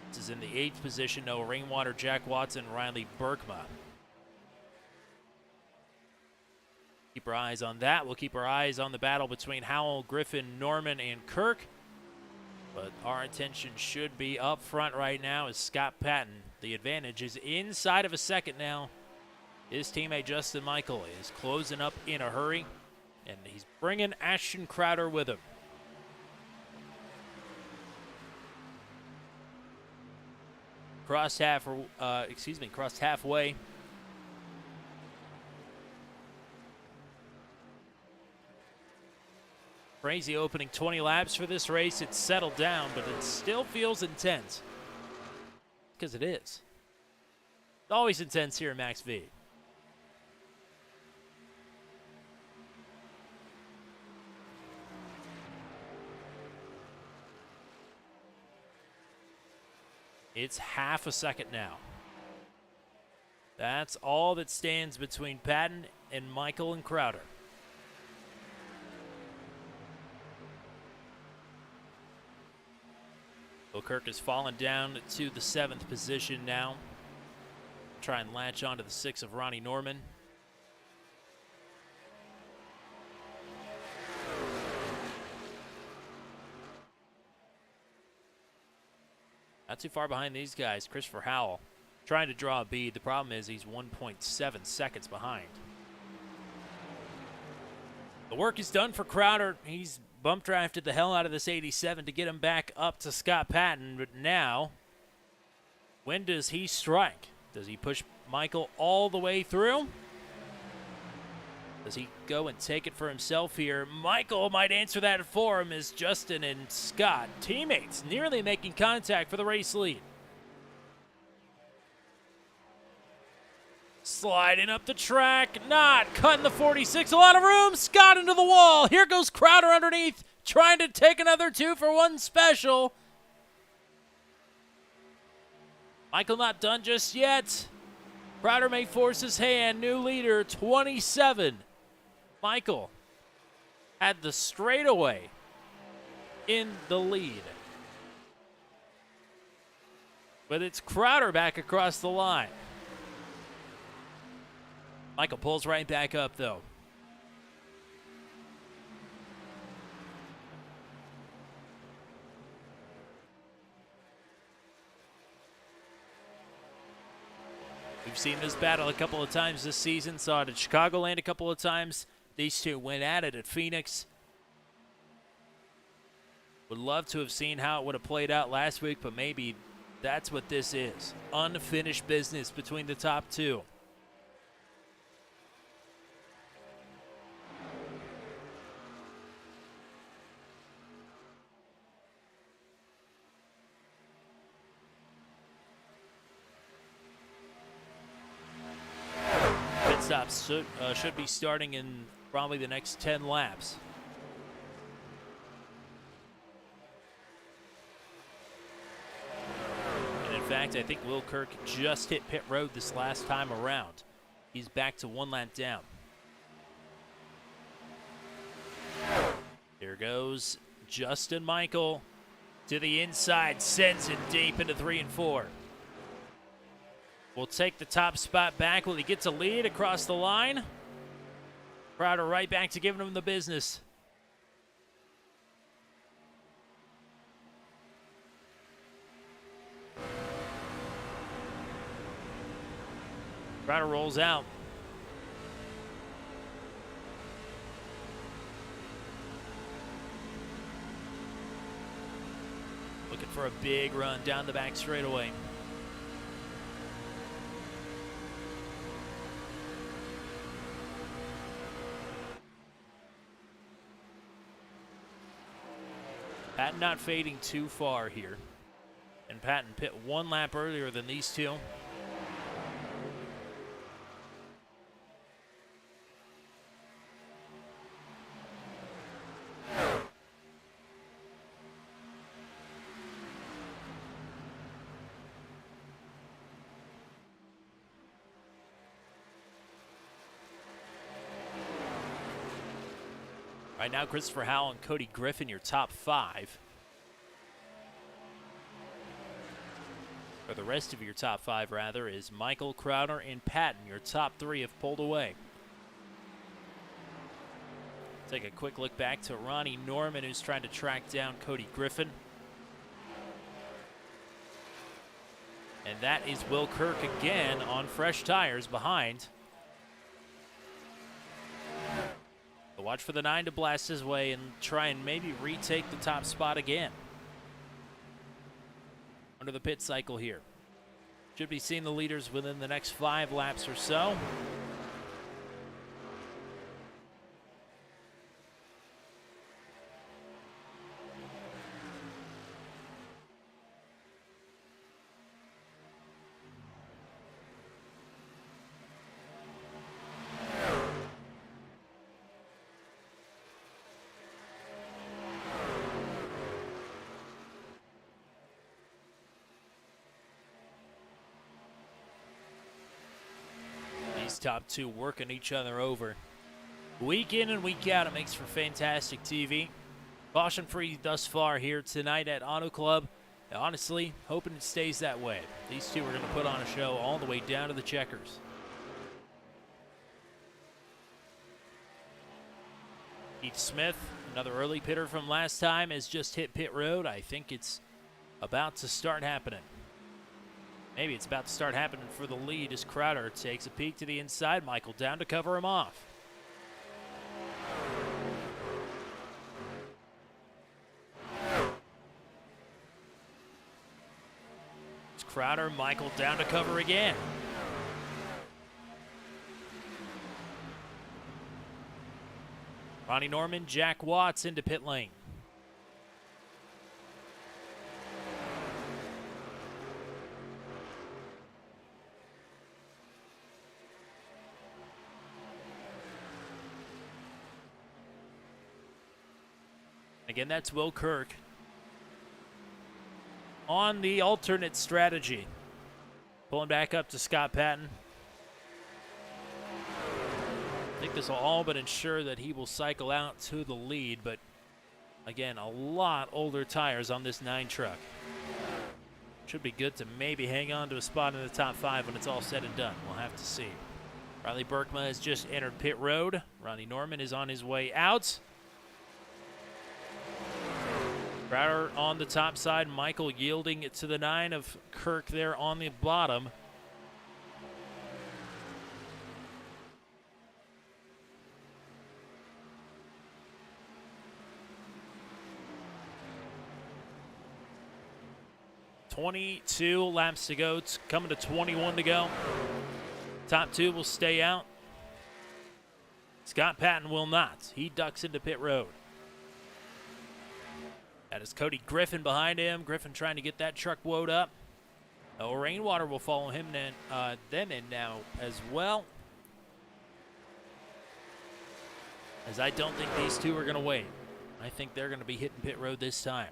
[SPEAKER 1] This is in the 8th position. Noah Rainwater, Jack Watson, Riley Berkma. Keep our eyes on that. We'll keep our eyes on the battle between Howell, Griffin, Norman, and Kirk. But our attention should be up front right now as Scott Patton. The advantage is inside of a second now. His teammate Justin Michael is closing up in a hurry, and he's bringing Ashton Crowder with him. Crossed halfway. Crazy opening 20 laps for this race. It's settled down, but it still feels intense. Because it is. It's always intense here in Max V. It's half a second now. That's all that stands between Patton and Michael and Crowder. Wilkirk has fallen down to the 7th position now. Try and latch onto the 6 of Ronnie Norman. Not too far behind these guys. Christopher Howell trying to draw a bead. The problem is he's 1.7 seconds behind. The work is done for Crowder. He's bump drafted the hell out of this 87 to get him back up to Scott Patton. But now, when does he strike? Does he push Michael all the way through? Does he go and take it for himself here? Michael might answer that for him as Justin and Scott, teammates, nearly making contact for the race lead. Sliding up the track, not cutting the 46, a lot of room, Scott into the wall. Here goes Crowder underneath, trying to take another 2-for-1 special. Michael not done just yet. Crowder may force his hand, new leader, 27. Michael had the straightaway in the lead. But it's Crowder back across the line. Michael pulls right back up, though. We've seen this battle a couple of times this season. Saw it at Chicagoland a couple of times. These two went at it at Phoenix. Would love to have seen how it would have played out last week, but maybe that's what this is. Unfinished business between the top two. Pit stops should be starting in probably the next 10 laps. And in fact, I think Wilkirk just hit pit road this last time around. He's back to 1 lap down. Here goes Justin Michael to the inside, sends it deep into 3 and 4. Will take the top spot back. Will he get to lead across the line? Crowder right back to giving him the business. Crowder rolls out. Looking for a big run down the back straightaway. Patton not fading too far here. And Patton pit 1 lap earlier than these two. Right now, Christopher Howell and Cody Griffin, your top 5. Or the rest of your top 5, rather, is Michael, Crowder, and Patton. Your top 3 have pulled away. Take a quick look back to Ronnie Norman, who's trying to track down Cody Griffin. And that is Wilkirk again on fresh tires behind. But watch for the 9 to blast his way and try and maybe retake the top spot again. Under the pit cycle here. Should be seeing the leaders within the next 5 laps or so. these top two working each other over. Week in and week out, it makes for fantastic TV. Caution free thus far here tonight at Auto Club. And honestly, hoping it stays that way. These two are going to put on a show all the way down to the checkers. Keith Smith, another early pitter from last time, has just hit pit road. I think it's about to start happening. Maybe it's about to start happening for the lead as Crowder takes a peek to the inside. Michael down to cover him off. It's Crowder, Michael down to cover again. Ronnie Norman, Jack Watts into pit lane. Again, that's Will Kirk on the alternate strategy. Pulling back up to Scott Patton. I think this will all but ensure that he will cycle out to the lead, but again, a lot older tires on this 9 truck. Should be good to maybe hang on to a spot in the top 5 when it's all said and done. We'll have to see. Riley Berkma has just entered pit road. Ronnie Norman is on his way out. Crowder on the top side. Michael yielding it to the 9 of Kirk there on the bottom. .22 laps to go. It's coming to 21 to go. Top 2 will stay out. Scott Patton will not. He ducks into pit road. That is Cody Griffin behind him. Griffin trying to get that truck woed up. Rainwater will follow him them in now as well. As I don't think these two are going to wait. I think they're going to be hitting pit road this time.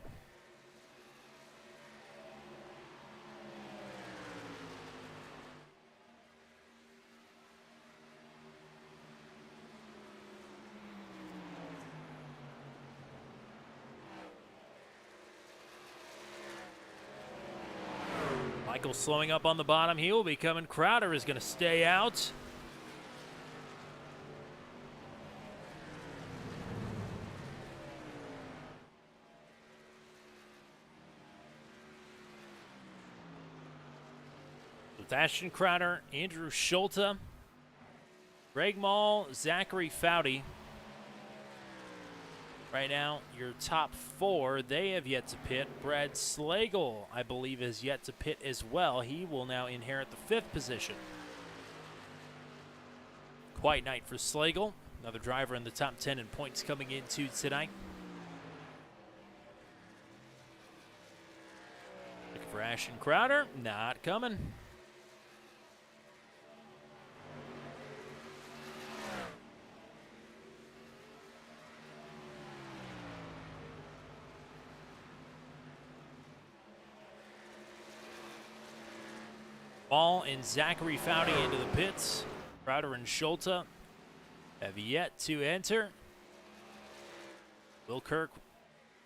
[SPEAKER 1] Michael slowing up on the bottom. He will be coming. Crowder is going to stay out. With Ashton Crowder, Andrew Schulte, Greg Mall, Zachary Foudy. Right now, your top 4, they have yet to pit. Brad Slagle, I believe, is yet to pit as well. He will now inherit the 5th position. Quiet night for Slagle. Another driver in the top 10 in points coming into tonight. Looking for Ashton Crowder. Not coming. Ball and Zachary Foudy into the pits. Crowder and Schulte have yet to enter. Will Kirk,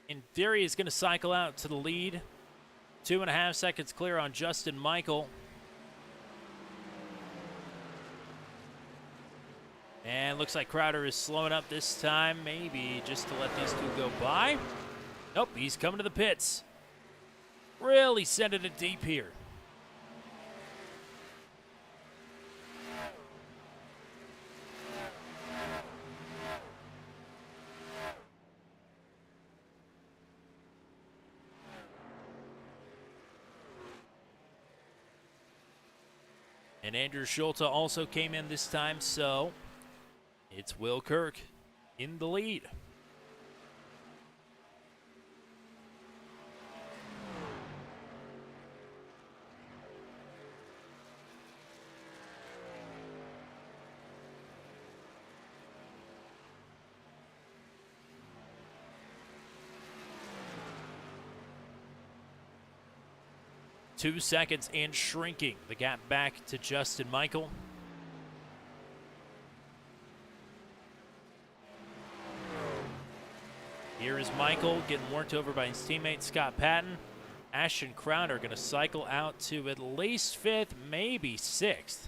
[SPEAKER 1] in theory, is going to cycle out to the lead. 2.5 seconds clear on Justin Michael. And looks like Crowder is slowing up this time, maybe just to let these two go by. Nope, he's coming to the pits. Really sending it deep here. And Andrew Schulte also came in this time, so it's Will Kirk in the lead. Two seconds and shrinking the gap back to Justin Michael. Here is Michael getting worked over by his teammate Scott Patton. Ashton Crowder going to cycle out to at least 5th, maybe 6th.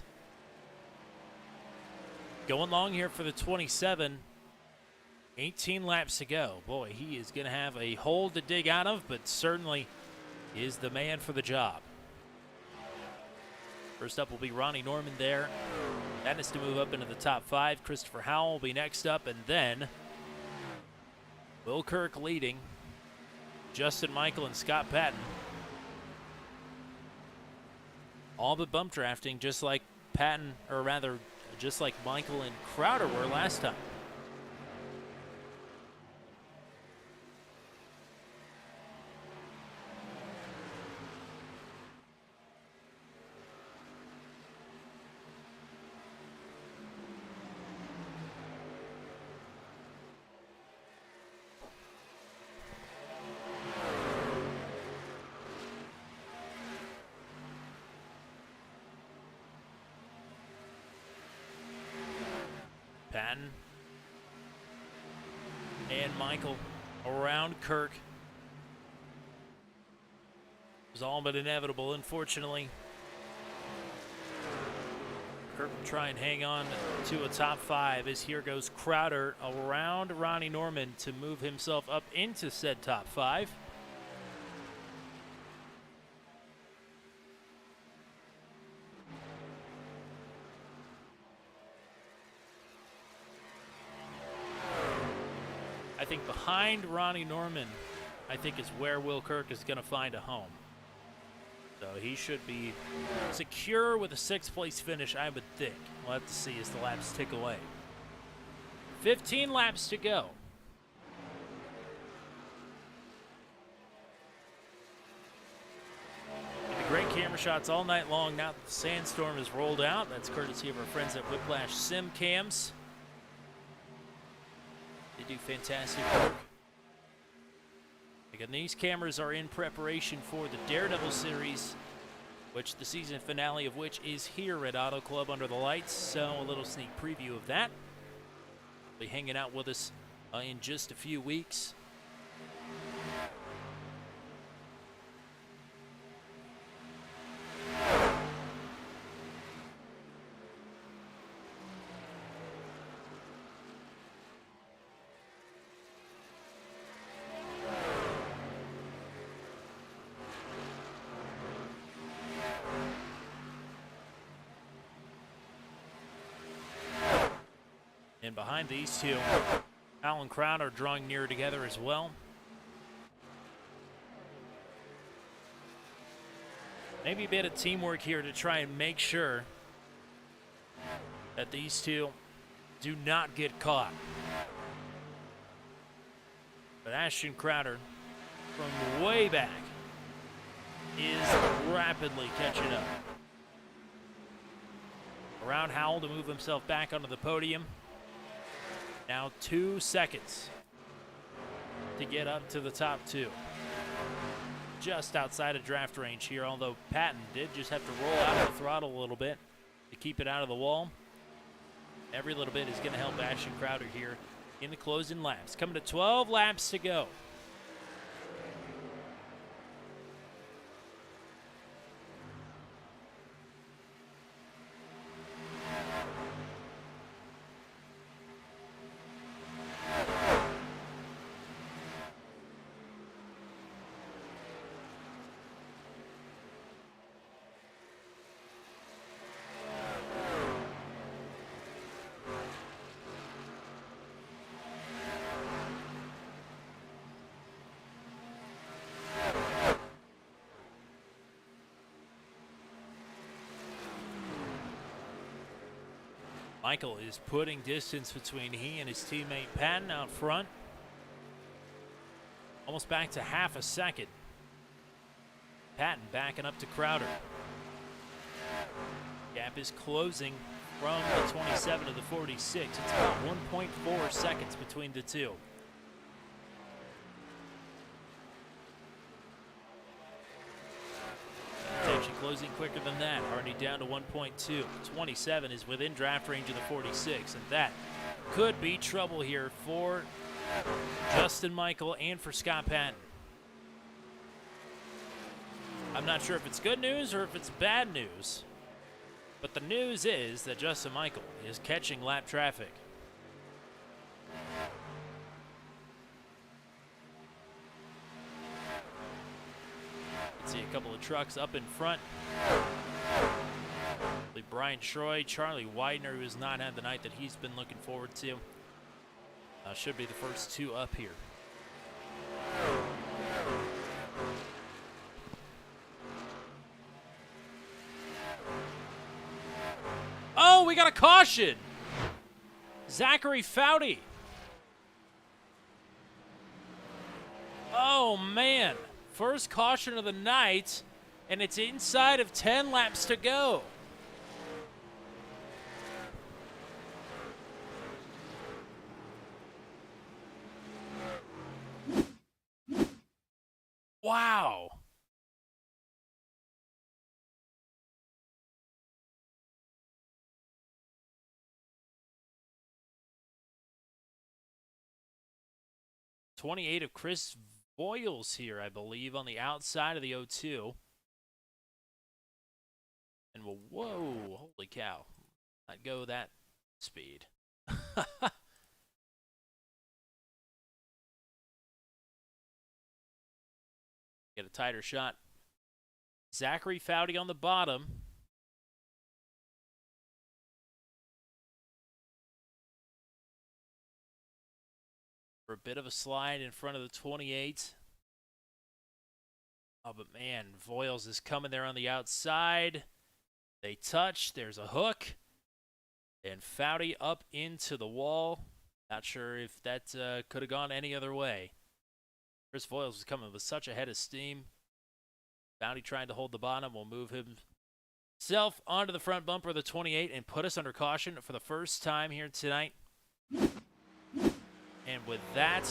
[SPEAKER 1] Going long here for the 27. 18 laps to go. Boy, he is going to have a hole to dig out of, but certainly is the man for the job. First up will be Ronnie Norman there. That is to move up into the top 5. Christopher Howell will be next up, and then Will Kirk leading. Justin Michael and Scott Patton. All but bump drafting, just like Patton, or rather, just like Michael and Crowder were last time. Patton and Michael around Kirk. It was all but inevitable, unfortunately. Kirk will try and hang on to a top 5 as here goes Crowder around Ronnie Norman to move himself up into said top 5. I think behind Ronnie Norman, I think is where Will Kirk is going to find a home. So he should be secure with a 6th place finish, I would think. We'll have to see as the laps tick away. 15 laps to go. The great camera shots all night long. Now that the sandstorm has rolled out, that's courtesy of our friends at Whiplash Sim Cams. They do fantastic work. Again, these cameras are in preparation for the Daredevil series, which the season finale of which is here at Auto Club under the lights. So a little sneak preview of that. Be hanging out with us in just a few weeks. And behind these two, Howell and Crowder are drawing nearer together as well. Maybe a bit of teamwork here to try and make sure that these two do not get caught. But Ashton Crowder, from way back, is rapidly catching up. Around Howell to move himself back onto the podium. Now 2 seconds to get up to the top 2. Just outside of draft range here, although Patton did just have to roll out of the throttle a little bit to keep it out of the wall. Every little bit is going to help Ashton Crowder here in the closing laps. Coming to 12 laps to go. Michael is putting distance between he and his teammate Patton out front. Almost back to half a second. Patton backing up to Crowder. Gap is closing from the 27 to the 46. It's about 1.4 seconds between the two. Closing quicker than that, already down to 1.2. 27 is within draft range of the 46, and that could be trouble here for Justin Michael and for Scott Patton. I'm not sure if it's good news or if it's bad news, but the news is that Justin Michael is catching lap traffic. You can see a couple of trucks up in front. Brian Troy, Charlie Widener, who has not had the night that he's been looking forward to. Should be the first two up here. Oh, we got a caution. Zachary Foudy. Oh, man. First caution of the night, and it's inside of 10 laps to go. Wow. '28 of Chris Voiles here, I believe, on the outside of the 02. And whoa, holy cow. Not go that speed. Get a tighter shot. Zachary Foudy on the bottom. For a bit of a slide in front of the 28. Oh, but man, Voiles is coming there on the outside. They touch. There's a hook. And Foudy up into the wall. Not sure if that could have gone any other way. Chris Voiles was coming with such a head of steam. Foudy trying to hold the bottom will move himself onto the front bumper of the 28 and put us under caution for the first time here tonight. And with that,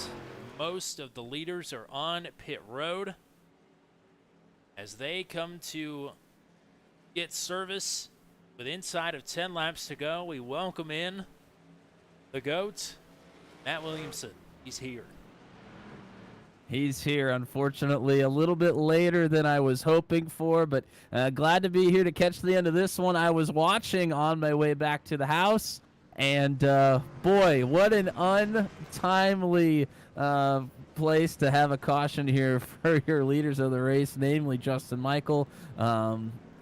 [SPEAKER 1] most of the leaders are on pit road. As they come to get service with inside of 10 laps to go, we welcome in the GOAT, Matt Williamson. He's here.
[SPEAKER 5] He's here, unfortunately, a little bit later than I was hoping for, but glad to be here to catch the end of this one. I was watching on my way back to the house, and boy, what an untimely place to have a caution here for your leaders of the race, namely Justin Michael.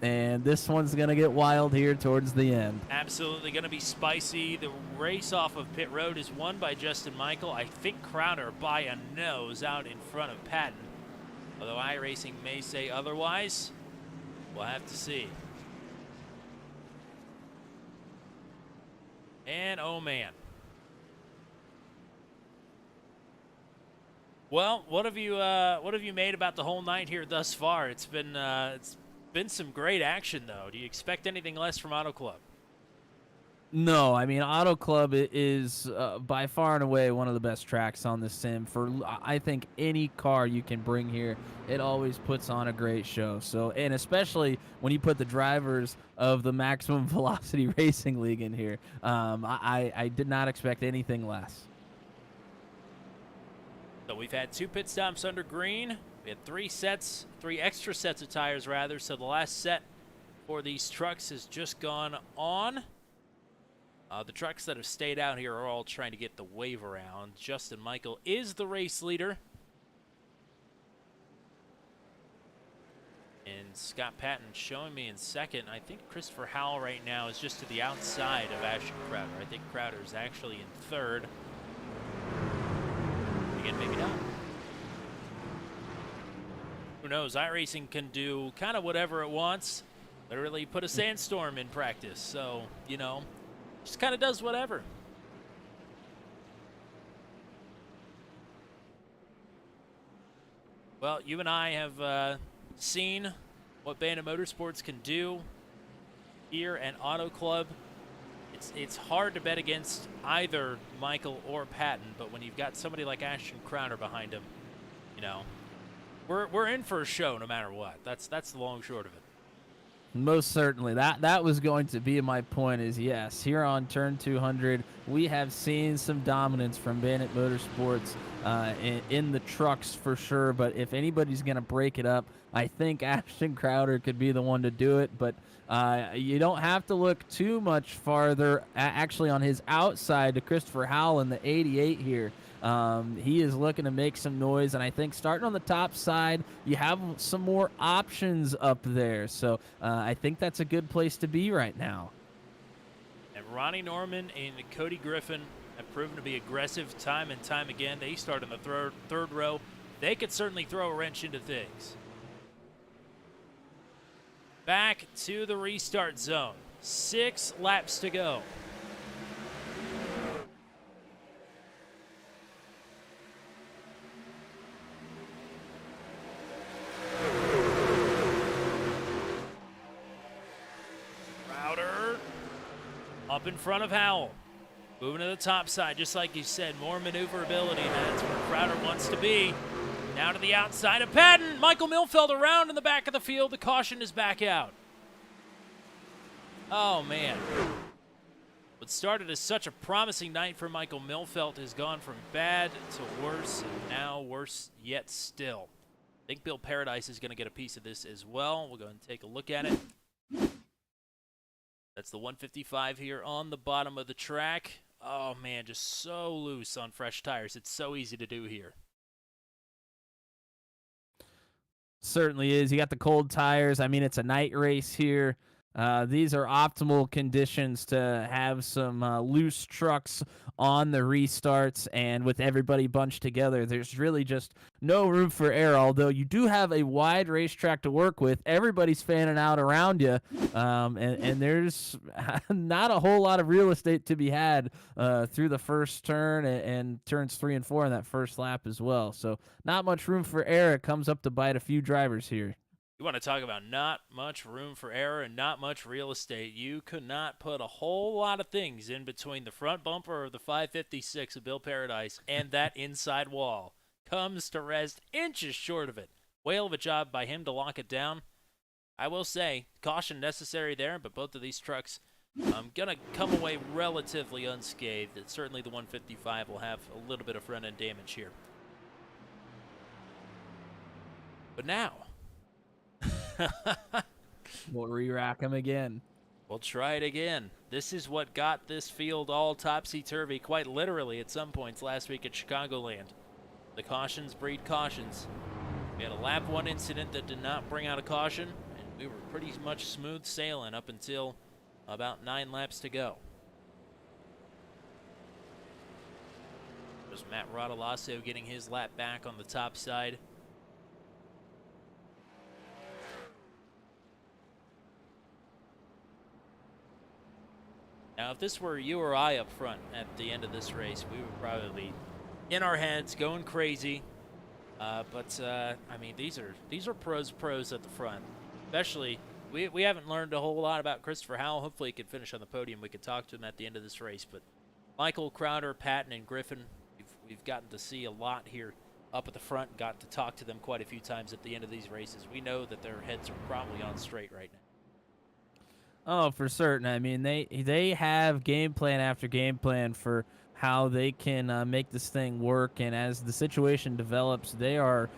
[SPEAKER 5] And this one's going to get wild here towards the end.
[SPEAKER 1] Absolutely going to be spicy. The race off of pit road is won by Justin Michael. I think Crowder by a nose out in front of Patton. Although iRacing may say otherwise. We'll have to see. And oh man. Well, what have you made about the whole night here thus far? It's been some great action, though. Do you expect anything less from Auto Club?
[SPEAKER 5] No, I mean, Auto Club is by far and away one of the best tracks on the sim. For I think any car you can bring here, it always puts on a great show. So, and especially when you put the drivers of the Maximum Velocity Racing League in here, I did not expect anything less.
[SPEAKER 1] So we've had 2 pit stops under green. We had 3 extra sets of tires, rather. So the last set for these trucks has just gone on. The trucks that have stayed out here are all trying to get the wave around. Justin Michael is the race leader. And Scott Patton showing me in second. I think Christopher Howell right now is just to the outside of Ashton Crowder. I think Crowder is actually in third. Again, maybe not. Who knows? iRacing can do kind of whatever it wants. Literally put a sandstorm in practice. So, you know, just kind of does whatever. Well, you and I have seen what Bandit Motorsports can do here at Auto Club. It's hard to bet against either Michael or Patton, but when you've got somebody like Ashton Crowder behind him, you know, we're in for a show no matter what. That's the long and short of it.
[SPEAKER 5] Most certainly. That was going to be my point is, yes, here on turn 200, we have seen some dominance from Bandit Motorsports in the trucks for sure. But if anybody's going to break it up, I think Ashton Crowder could be the one to do it. But you don't have to look too much farther, actually, on his outside to Christopher Howell in the 88 here. He is looking to make some noise, and I think starting on the top side, you have some more options up there. So I think that's a good place to be right now.
[SPEAKER 1] And Ronnie Norman and Cody Griffin have proven to be aggressive time and time again. They start in the third row. They could certainly throw a wrench into things. Back to the restart zone. 6 laps to go. Up in front of Howell. Moving to the top side, just like you said, more maneuverability. That's where Crowder wants to be. Now to the outside of Patton. Michael Milfeld around in the back of the field. The caution is back out. Oh, man. What started as such a promising night for Michael Milfeld has gone from bad to worse, and now worse yet still. I think Bill Paradise is going to get a piece of this as well. We'll go and take a look at it. That's the 155 here on the bottom of the track. Oh, man, just so loose on fresh tires. It's so easy to do here.
[SPEAKER 5] Certainly is. You got the cold tires. I mean, it's a night race here. These are optimal conditions to have some loose trucks on the restarts, and with everybody bunched together, there's really just no room for error, although you do have a wide racetrack to work with. Everybody's fanning out around you, and there's not a whole lot of real estate to be had through the first turn and turns 3 and 4 in that first lap as well. So not much room for error. It comes up to bite a few drivers here.
[SPEAKER 1] You want to talk about not much room for error and not much real estate. You could not put a whole lot of things in between the front bumper of the 556 of Bill Paradise and that inside wall. Comes to rest inches short of it. Whale of a job by him to lock it down. I will say, caution necessary there, but both of these trucks going to come away relatively unscathed. Certainly the 155 will have a little bit of front-end damage here. But now...
[SPEAKER 5] We'll re-rack him again.
[SPEAKER 1] We'll try it again. This is what got this field all topsy-turvy, quite literally at some points last week at Chicagoland. The cautions breed cautions. We had a lap 1 incident that did not bring out a caution, and we were pretty much smooth sailing up until about 9 laps to go. There's Matt Rodolasso getting his lap back on the top side. Now, if this were you or I up front at the end of this race, we would probably be in our heads, going crazy. I mean, these are pros at the front. Especially, we haven't learned a whole lot about Christopher Howell. Hopefully, he can finish on the podium. We could talk to him at the end of this race. But Michael, Crowder, Patton, and Griffin, we've gotten to see a lot here up at the front. Got to talk to them quite a few times at the end of these races. We know that their heads are probably on straight right now.
[SPEAKER 5] Oh, for certain. I mean, they have game plan after game plan for how they can make this thing work, and as the situation develops, they are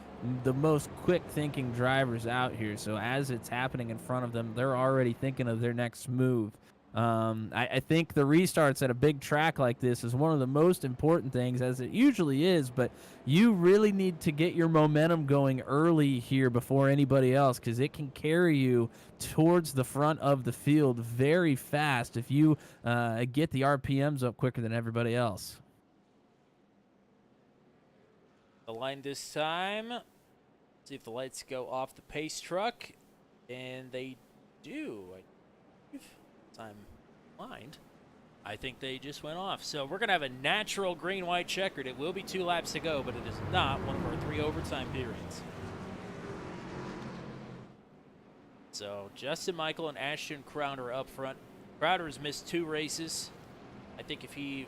[SPEAKER 5] the most quick-thinking drivers out here. So as it's happening in front of them, they're already thinking of their next move. I think the restarts at a big track like this is one of the most important things, as it usually is, but you really need to get your momentum going early here before anybody else, because it can carry you towards the front of the field very fast if you get the RPMs up quicker than everybody else.
[SPEAKER 1] The line this time. See if the lights go off the pace truck, and they do. I'm blind. I think they just went off. So we're going to have a natural green-white checkered. It will be 2 laps to go, but it is not one of our 3 overtime periods. So Justin Michael and Ashton Crowder up front. Crowder has missed 2 races. I think if he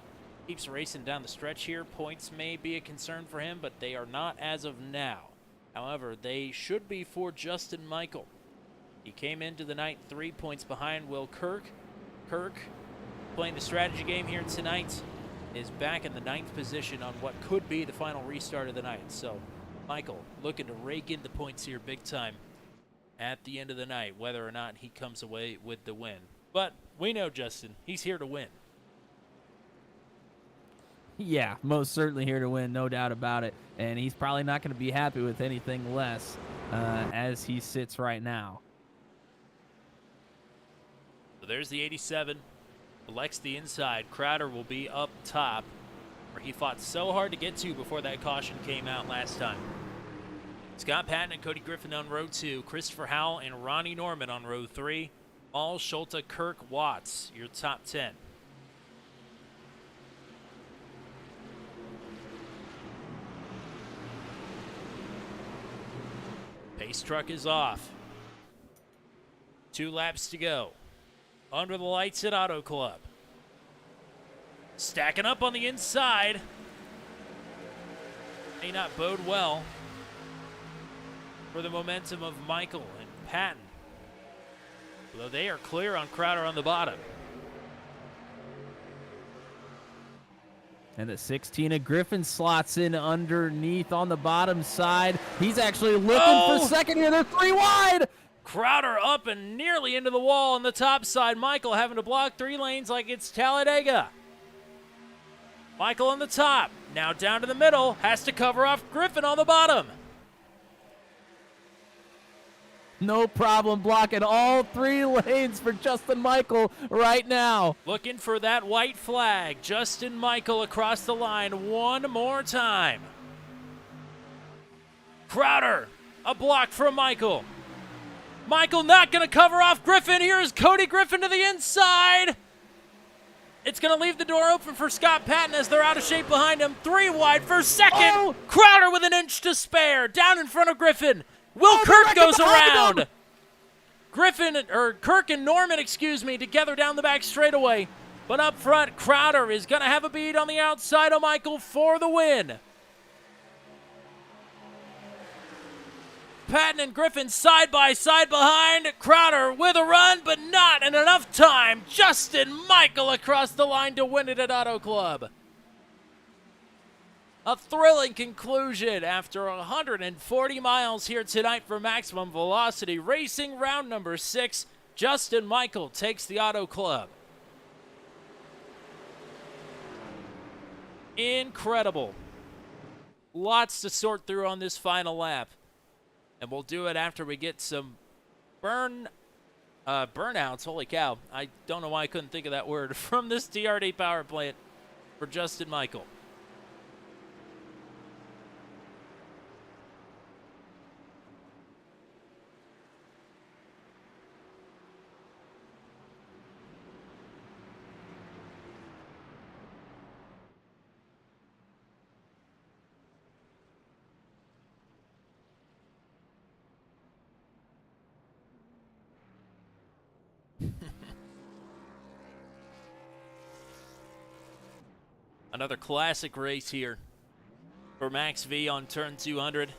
[SPEAKER 1] keeps racing down the stretch here, points may be a concern for him, but they are not as of now. However, they should be for Justin Michael. He came into the night 3 points behind Will Kirk. Kirk, playing the strategy game here tonight, is back in the 9th position on what could be the final restart of the night. So Michael looking to rake in the points here big time at the end of the night, whether or not he comes away with the win. But we know Justin, he's here to win.
[SPEAKER 5] Yeah, most certainly here to win, no doubt about it. And he's probably not going to be happy with anything less as he sits right now.
[SPEAKER 1] So there's the 87. Selects the inside. Crowder will be up top, where he fought so hard to get to before that caution came out last time. Scott Patton and Cody Griffin on row 2. Christopher Howell and Ronnie Norman on row 3. All Schulte, Kirk, Watts, your top 10. Pace truck is off. 2 laps to go. Under the lights at Auto Club. Stacking up on the inside. May not bode well for the momentum of Michael and Patton. Although they are clear on Crowder on the bottom.
[SPEAKER 5] And the 16 of Griffin slots in underneath on the bottom side. He's actually looking for second here. They're 3 wide.
[SPEAKER 1] Crowder up and nearly into the wall on the top side. Michael having to block 3 lanes like it's Talladega. Michael on the top. Now down to the middle. Has to cover off Griffin on the bottom.
[SPEAKER 5] No problem blocking all 3 lanes for Justin Michael right now.
[SPEAKER 1] Looking for that white flag. Justin Michael across the line one more time. Crowder, a block from Michael. Michael not going to cover off Griffin. Here's Cody Griffin to the inside. It's going to leave the door open for Scott Patton as they're out of shape behind him. 3 wide for second.
[SPEAKER 5] Oh.
[SPEAKER 1] Crowder with an inch to spare. Down in front of Griffin. Will Kirk goes around. Kirk and Norman, together down the back straightaway. But up front, Crowder is going to have a bead on the outside of Michael for the win. Patton and Griffin side by side behind. Crowder with a run, but not in enough time. Justin Michael across the line to win it at Auto Club. A thrilling conclusion after 140 miles here tonight for Maximum Velocity Racing, round number 6. Justin Michael takes the Auto Club. Incredible. Lots to sort through on this final lap. And we'll do it after we get some burnouts. Holy cow. I don't know why I couldn't think of that word. From this TRD power plant for Justin Michael. Another classic race here for Max V on turn 200.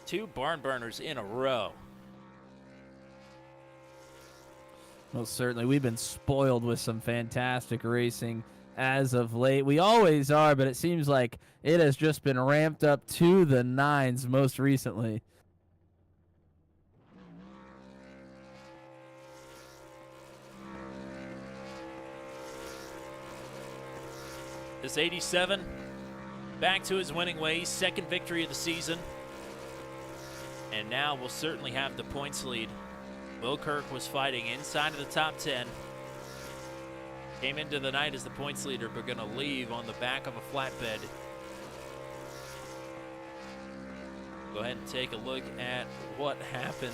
[SPEAKER 1] 2 barn burners in a row.
[SPEAKER 5] Most certainly. We've been spoiled with some fantastic racing as of late. We always are, but it seems like it has just been ramped up to the 9s most recently.
[SPEAKER 1] This 87, back to his winning ways, 2nd victory of the season. And now we'll certainly have the points lead. Will Kirk was fighting inside of the top 10. Came into the night as the points leader, but going to leave on the back of a flatbed. Go ahead and take a look at what happened.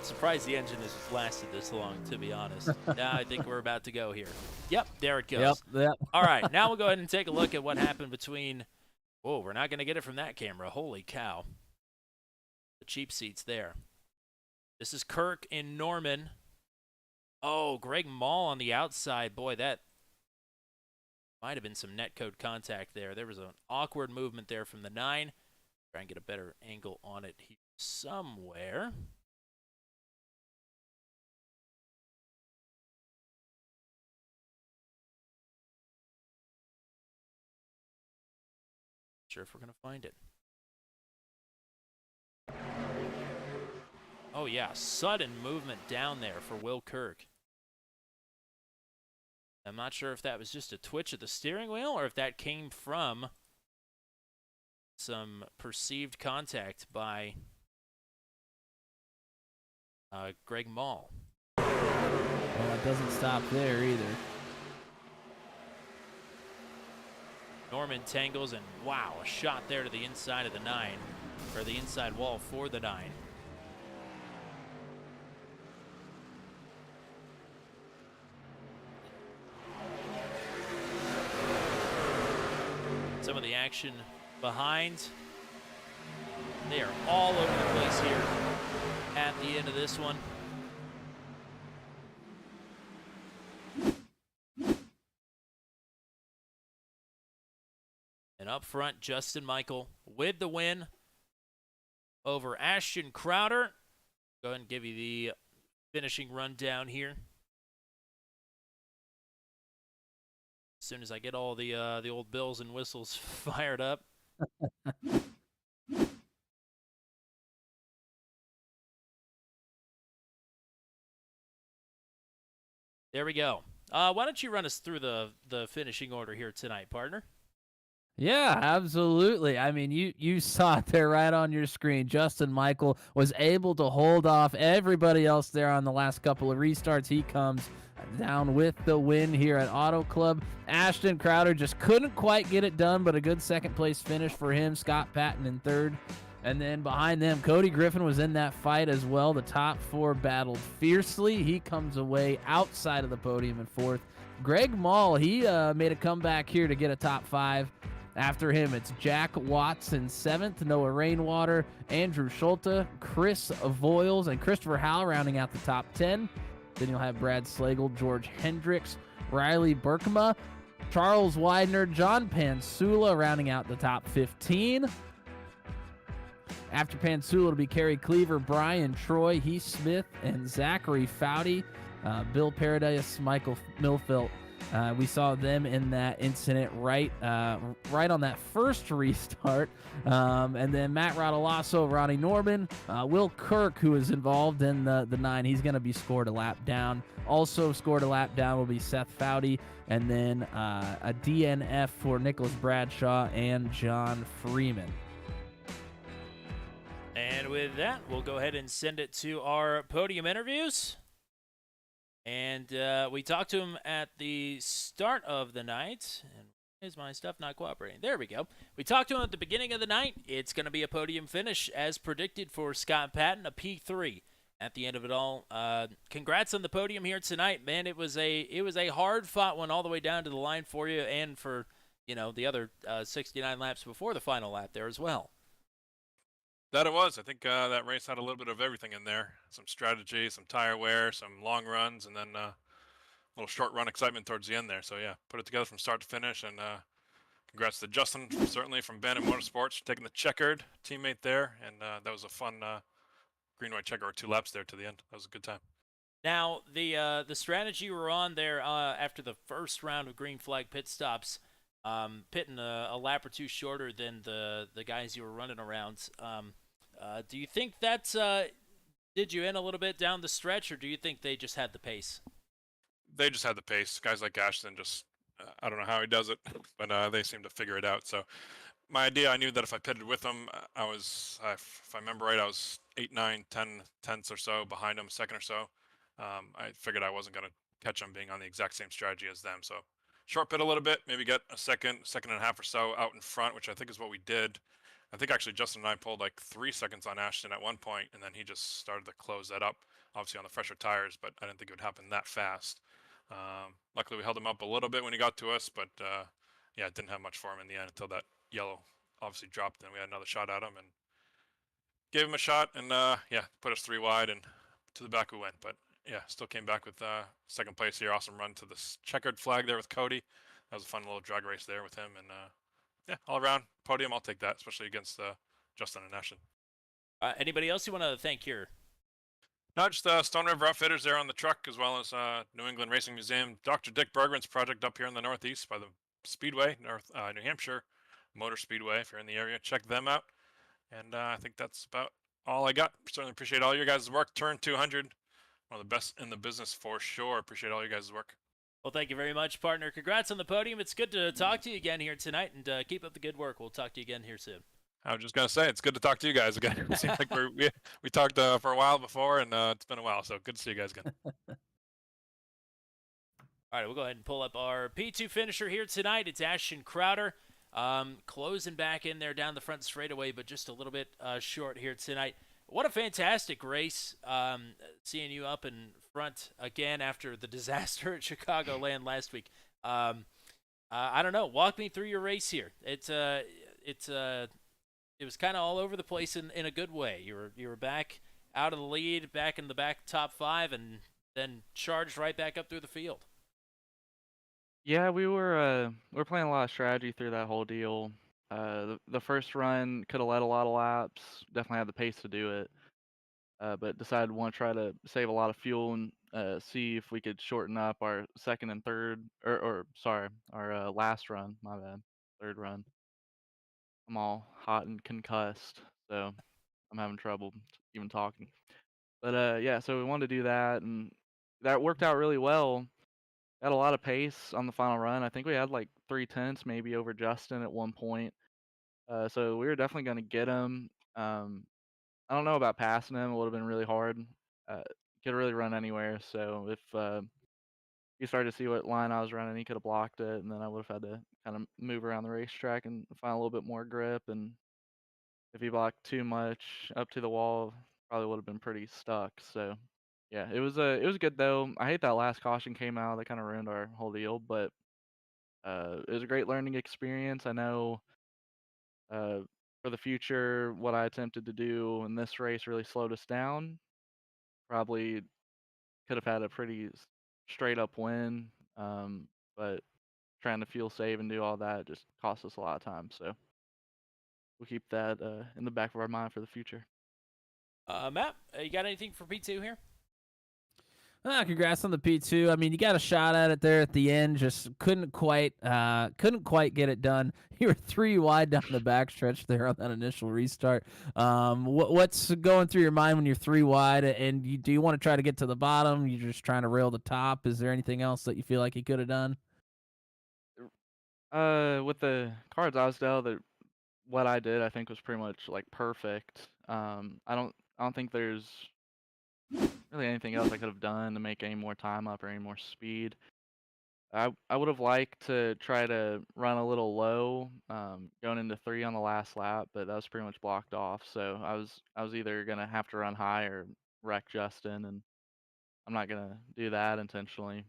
[SPEAKER 1] Surprised the engine has lasted this long, to be honest. Now I think we're about to go here. Yep, there it goes.
[SPEAKER 5] Yep.
[SPEAKER 1] All right, now we'll go ahead and take a look at what happened between... Whoa, we're not going to get it from that camera. Holy cow. The cheap seats there. This is Kirk and Norman. Oh, Greg Mall on the outside. Boy, that might have been some netcode contact there. There was an awkward movement there from the 9. Try and get a better angle on it here somewhere. Sure if we're going to find it. Oh, yeah. Sudden movement down there for Will Kirk. I'm not sure if that was just a twitch of the steering wheel or if that came from some perceived contact by Greg Mall.
[SPEAKER 5] Well, it doesn't stop there either.
[SPEAKER 1] Norman tangles, and wow, a shot there to the inside of the 9, or the inside wall for the 9. Some of the action behind. They are all over the place here at the end of this one. And up front, Justin Michael with the win over Ashton Crowder. Go ahead and give you the finishing rundown here. As soon as I get all the old bells and whistles fired up. There we go. Why don't you run us through the finishing order here tonight, partner?
[SPEAKER 5] Yeah, absolutely. I mean, you saw it there right on your screen. Justin Michael was able to hold off everybody else there on the last couple of restarts. He comes down with the win here at Auto Club. Ashton Crowder just couldn't quite get it done, but a good second place finish for him. Scott Patton in third. And then behind them, Cody Griffin was in that fight as well. The top 4 battled fiercely. He comes away outside of the podium in fourth. Greg Mall, he made a comeback here to get a top 5. After him, it's Jack Watts in 7th, Noah Rainwater, Andrew Schulte, Chris Voiles, and Christopher Howell rounding out the top 10. Then you'll have Brad Slagle, George Hendricks, Riley Berkema, Charles Widener, John Pansula rounding out the top 15. After Pansula, it'll be Kerry Cleaver, Brian Troy, Heath Smith, and Zachary Foudy, Bill Paradise, Michael Milfelt. We saw them in that incident right on that first restart. And then Matt Rodolasso, Ronnie Norman, Will Kirk, who is involved in the 9. He's going to be scored a lap down. Also scored a lap down will be Seth Foudy. And then a DNF for Nicholas Bradshaw and John Freeman.
[SPEAKER 1] And with that, we'll go ahead and send it to our podium interviews. And we talked to him at the start of the night. And is my stuff not cooperating? There we go. We talked to him at the beginning of the night. It's going to be a podium finish as predicted for Scott Patton, a P3 at the end of it all. Congrats on the podium here tonight, man. It was a hard fought one all the way down to the line for you and for, the other 69 laps before the final lap there as well.
[SPEAKER 4] That it was. I think that race had a little bit of everything in there. Some strategy, some tire wear, some long runs, and then a little short run excitement towards the end there. So, yeah, put it together from start to finish. And congrats to Justin, certainly from Bandit Motorsports, taking the checkered teammate there. And that was a fun green-white checker or 2 laps there to the end. That was a good time.
[SPEAKER 1] Now, the strategy you were on there after the first round of green flag pit stops, pitting a lap or 2 shorter than the guys you were running around. Do you think that's did you in a little bit down the stretch, or do you think they just had the pace?
[SPEAKER 4] They just had the pace. Guys like Ashton just, I don't know how he does it, but they seem to figure it out. So my idea, I knew that if I pitted with them, if I remember right, I was 8, 9, 10 tenths or so behind them, second or so. I figured I wasn't going to catch them being on the exact same strategy as them. So short pit a little bit, maybe get a second and a half or so out in front, which I think is what we did. I think actually Justin and I pulled like 3 seconds on Ashton at one point, and then he just started to close that up, obviously on the fresher tires, but I didn't think it would happen that fast. Luckily, we held him up a little bit when he got to us, but yeah, it didn't have much for him in the end until that yellow obviously dropped, and we had another shot at him and gave him a shot, and yeah, put us 3 wide, and to the back we went. But yeah, still came back with second place here. Awesome run to the checkered flag there with Cody. That was a fun little drag race there with him, and yeah, all around podium, I'll take that, especially against Justin and Ashton.
[SPEAKER 1] Anybody else you want to thank here?
[SPEAKER 4] Not just Stone River Outfitters there on the truck, as well as New England Racing Museum, Dr. Dick Bergman's project up here in the Northeast by the Speedway, New Hampshire. Motor Speedway. If you're in the area, check them out. And I think that's about all I got. Certainly appreciate all your guys' work. Turn 200, one of the best in the business for sure. Appreciate all you guys' work.
[SPEAKER 1] Well, thank you very much, partner. Congrats on the podium. It's good to talk to you again here tonight, and keep up the good work. We'll talk to you again here soon.
[SPEAKER 4] I was just gonna say it's good to talk to you guys again. It seems like we talked for a while before, and it's been a while. So good to see you guys again.
[SPEAKER 1] All right, we'll go ahead and pull up our P2 finisher here tonight. It's Ashton Crowder, closing back in there down the front straightaway, but just a little bit short here tonight. What a fantastic race, seeing you up in front again after the disaster at Chicagoland last week. I don't know. Walk me through your race here. It was kind of all over the place in a good way. You were back out of the lead, back in the back top 5, and then charged right back up through the field.
[SPEAKER 6] Yeah, we were playing a lot of strategy through that whole deal. The first run could have led a lot of laps. Definitely had the pace to do it. But decided we want to try to save a lot of fuel and see if we could shorten up our second and third, or sorry, our last run. My bad, third run. I'm all hot and concussed, so I'm having trouble even talking. But yeah, so we wanted to do that, and that worked out really well. Had a lot of pace on the final run. I think we had like 3/10 maybe over Justin at one point. So we were definitely going to get him. I don't know about passing him. It would have been really hard. Could really run anywhere. So if he started to see what line I was running, he could have blocked it, and then I would have had to kind of move around the racetrack and find a little bit more grip. And if he blocked too much up to the wall, probably would have been pretty stuck. So yeah, it was good though. I hate that last caution came out. That kind of ruined our whole deal, but it was a great learning experience. I know uh, for the future, what I attempted to do in this race really slowed us down. Probably could have had a pretty straight up win, but trying to fuel save and do all that just cost us a lot of time. So we'll keep that in the back of our mind for the future.
[SPEAKER 1] Matt, you got anything for P2 here?
[SPEAKER 5] Congrats on the P2. I mean, you got a shot at it there at the end. Just couldn't quite get it done. You were 3 wide down the backstretch there on that initial restart. What's going through your mind when you're 3 wide? And do you want to try to get to the bottom? You're just trying to rail the top. Is there anything else that you feel like you could have done?
[SPEAKER 6] With the cards I was dealt, that what I did I think was pretty much like perfect. I don't think there's really anything else I could have done to make any more time up or any more speed. I would have liked to try to run a little low, going into 3 on the last lap, but that was pretty much blocked off. So I was either gonna have to run high or wreck Justin, and I'm not gonna do that intentionally.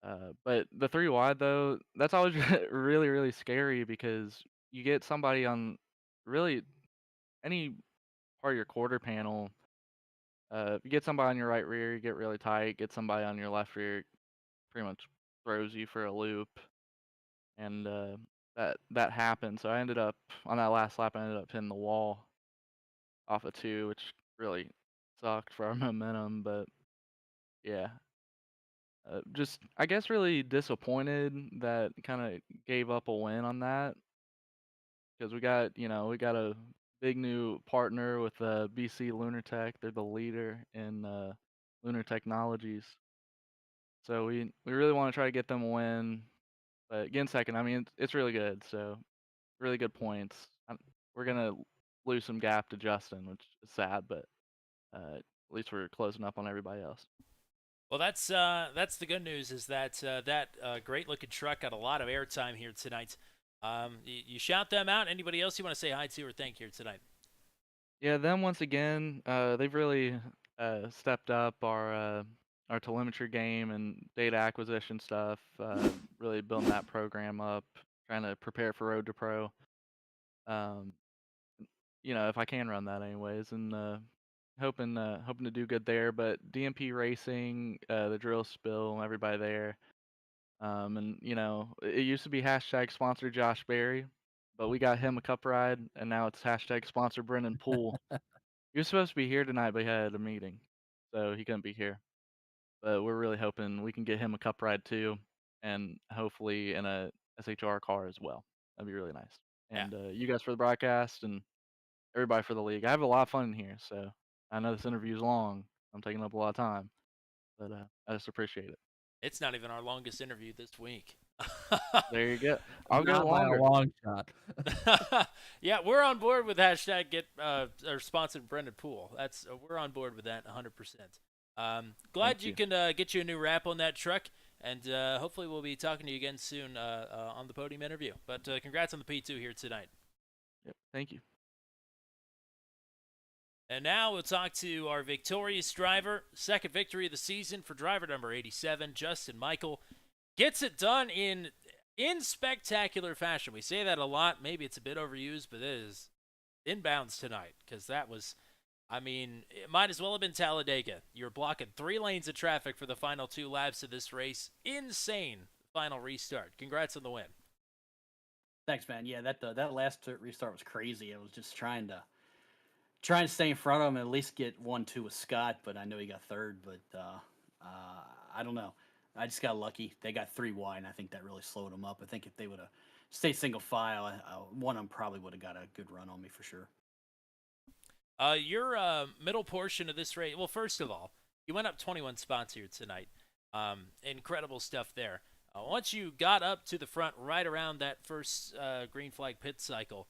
[SPEAKER 6] But the 3 wide though, that's always really really scary because you get somebody on really any part of your quarter panel. If you get somebody on your right rear, you get really tight. Get somebody on your left rear, pretty much throws you for a loop, and that happened. So I ended up on that last lap. I ended up hitting the wall off of 2, which really sucked for our momentum. But yeah, just I guess really disappointed that kind of gave up a win on that because we got a big new partner with BC Lunar Tech. They're the leader in lunar technologies. So we really want to try to get them a win. But getting second, I mean, it's really good. So really good points. We're gonna lose some gap to Justin, which is sad, but at least we're closing up on everybody else.
[SPEAKER 1] Well, that's the good news is that great looking truck got a lot of airtime here tonight. You shout them out. Anybody else you want to say hi to or thank here tonight?
[SPEAKER 6] Yeah, them once again. They've really stepped up our telemetry game and data acquisition stuff. Really building that program up, trying to prepare for Road to Pro. Um, if I can run that anyways, and hoping to do good there. But DMP Racing, the drill spill, everybody there. And it used to be hashtag sponsor Josh Berry, but we got him a cup ride, and now it's hashtag sponsor Brennan Poole. He was supposed to be here tonight, but he had a meeting, so he couldn't be here. But we're really hoping we can get him a cup ride too, and hopefully in a SHR car as well. That'd be really nice.
[SPEAKER 1] Yeah.
[SPEAKER 6] And you guys for the broadcast and everybody for the league. I have a lot of fun in here, so I know this interview is long. I'm taking up a lot of time, but I just appreciate it.
[SPEAKER 1] It's not even our longest interview this week.
[SPEAKER 6] There you go. I'll go
[SPEAKER 5] Not by a
[SPEAKER 6] longer.
[SPEAKER 5] long shot.
[SPEAKER 1] Yeah, we're on board with hashtag get our sponsored Brendan Pool. We're on board with that 100%. Glad
[SPEAKER 6] Thank
[SPEAKER 1] you
[SPEAKER 6] you.
[SPEAKER 1] can get you a new wrap on that truck, and hopefully we'll be talking to you again soon on the podium interview. But congrats on the P2 here tonight.
[SPEAKER 6] Yep. Thank you.
[SPEAKER 1] And now we'll talk to our victorious driver. Second victory of the season for driver number 87, Justin Michael. Gets it done in spectacular fashion. We say that a lot. Maybe it's a bit overused, but it is inbounds tonight because that was, I mean, it might as well have been Talladega. You're blocking 3 lanes of traffic for the final 2 laps of this race. Insane final restart. Congrats on the win.
[SPEAKER 7] Thanks, man. Yeah, that last restart was crazy. I was just trying to stay in front of him and at least get 1-2 with Scott, but I know he got third. But I don't know. I just got lucky. They got 3 wide, and I think that really slowed them up. I think if they would have stayed single file, one of them probably would have got a good run on me for sure.
[SPEAKER 1] Your middle portion of this race, well, first of all, you went up 21 spots here tonight. Incredible stuff there. Once you got up to the front right around that first green flag pit cycle,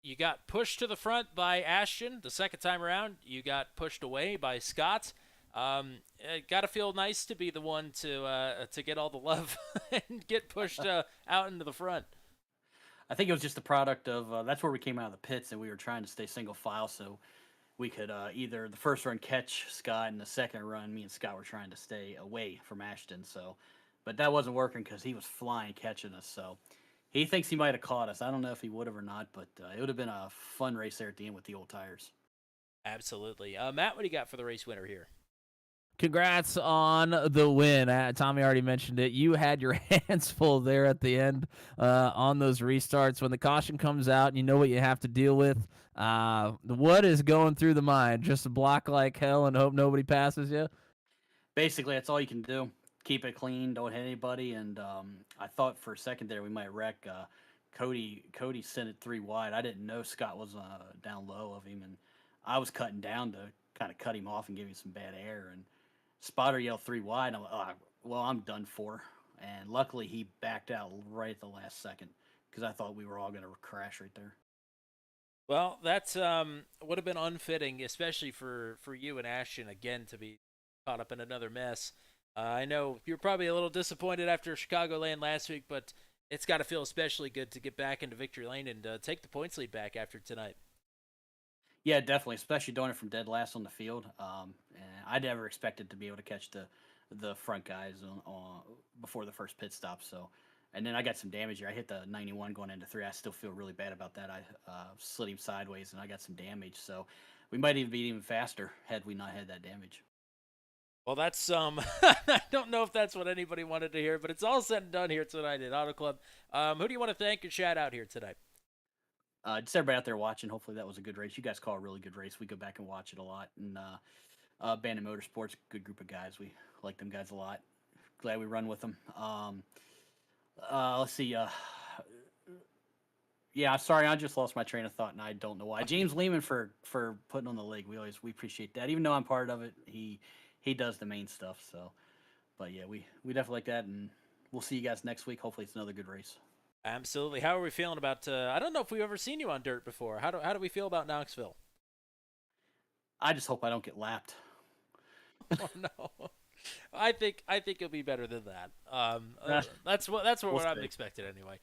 [SPEAKER 1] you got pushed to the front by Ashton. The second time around, you got pushed away by Scott. It got to feel nice to be the one to get all the love and get pushed out into the front.
[SPEAKER 7] I think it was just the product of that's where we came out of the pits, and we were trying to stay single file so we could either the first run catch Scott, and the second run me and Scott were trying to stay away from Ashton. So, but that wasn't working because he was flying catching us. So he thinks he might have caught us. I don't know if he would have or not, but it would have been a fun race there at the end with the old tires.
[SPEAKER 1] Absolutely. Matt, what do you got for the race winner here?
[SPEAKER 5] Congrats on the win. Tommy already mentioned it. You had your hands full there at the end on those restarts. When the caution comes out, you know what you have to deal with. What is going through the mind? Just block like hell and hope nobody passes you?
[SPEAKER 7] Basically, that's all you can do. Keep it clean, don't hit anybody. And I thought for a second there we might wreck. Cody sent it 3 wide. I didn't know Scott was down low of him, and I was cutting down to kind of cut him off and give him some bad air. And Spotter yelled 3 wide. I'm like, oh, well, I'm done for. And luckily, he backed out right at the last second because I thought we were all going to crash right there.
[SPEAKER 1] Well, that's would have been unfitting, especially for you and Ashton again to be caught up in another mess. I know you're probably a little disappointed after Chicagoland last week, but it's got to feel especially good to get back into victory lane and take the points lead back after tonight.
[SPEAKER 7] Yeah, definitely, especially doing it from dead last on the field. And I never expected to be able to catch the front guys on before the first pit stop. So, and then I got some damage here. I hit the 91 going into 3. I still feel really bad about that. I slid him sideways, and I got some damage. So we might even be even faster had we not had that damage.
[SPEAKER 1] Well, that's I don't know if that's what anybody wanted to hear, but it's all said and done here tonight at Auto Club. Who do you want to thank and shout out here tonight?
[SPEAKER 7] Just everybody out there watching. Hopefully that was a good race. You guys call a really good race. We go back and watch it a lot. And Bandit Motorsports, good group of guys. We like them guys a lot. Glad we run with them. Let's see. Yeah, sorry, I just lost my train of thought, and I don't know why. James Lehman for putting on the league. We appreciate that. Even though I'm part of it, he does the main stuff. So, but yeah, we definitely like that, and we'll see you guys next week. Hopefully it's another good race.
[SPEAKER 1] Absolutely. How are we feeling about? I don't know if we've ever seen you on dirt before. How do we feel about Knoxville?
[SPEAKER 7] I just hope I don't get lapped.
[SPEAKER 1] Oh no, I think it'll be better than that. That's what I'm expecting anyway.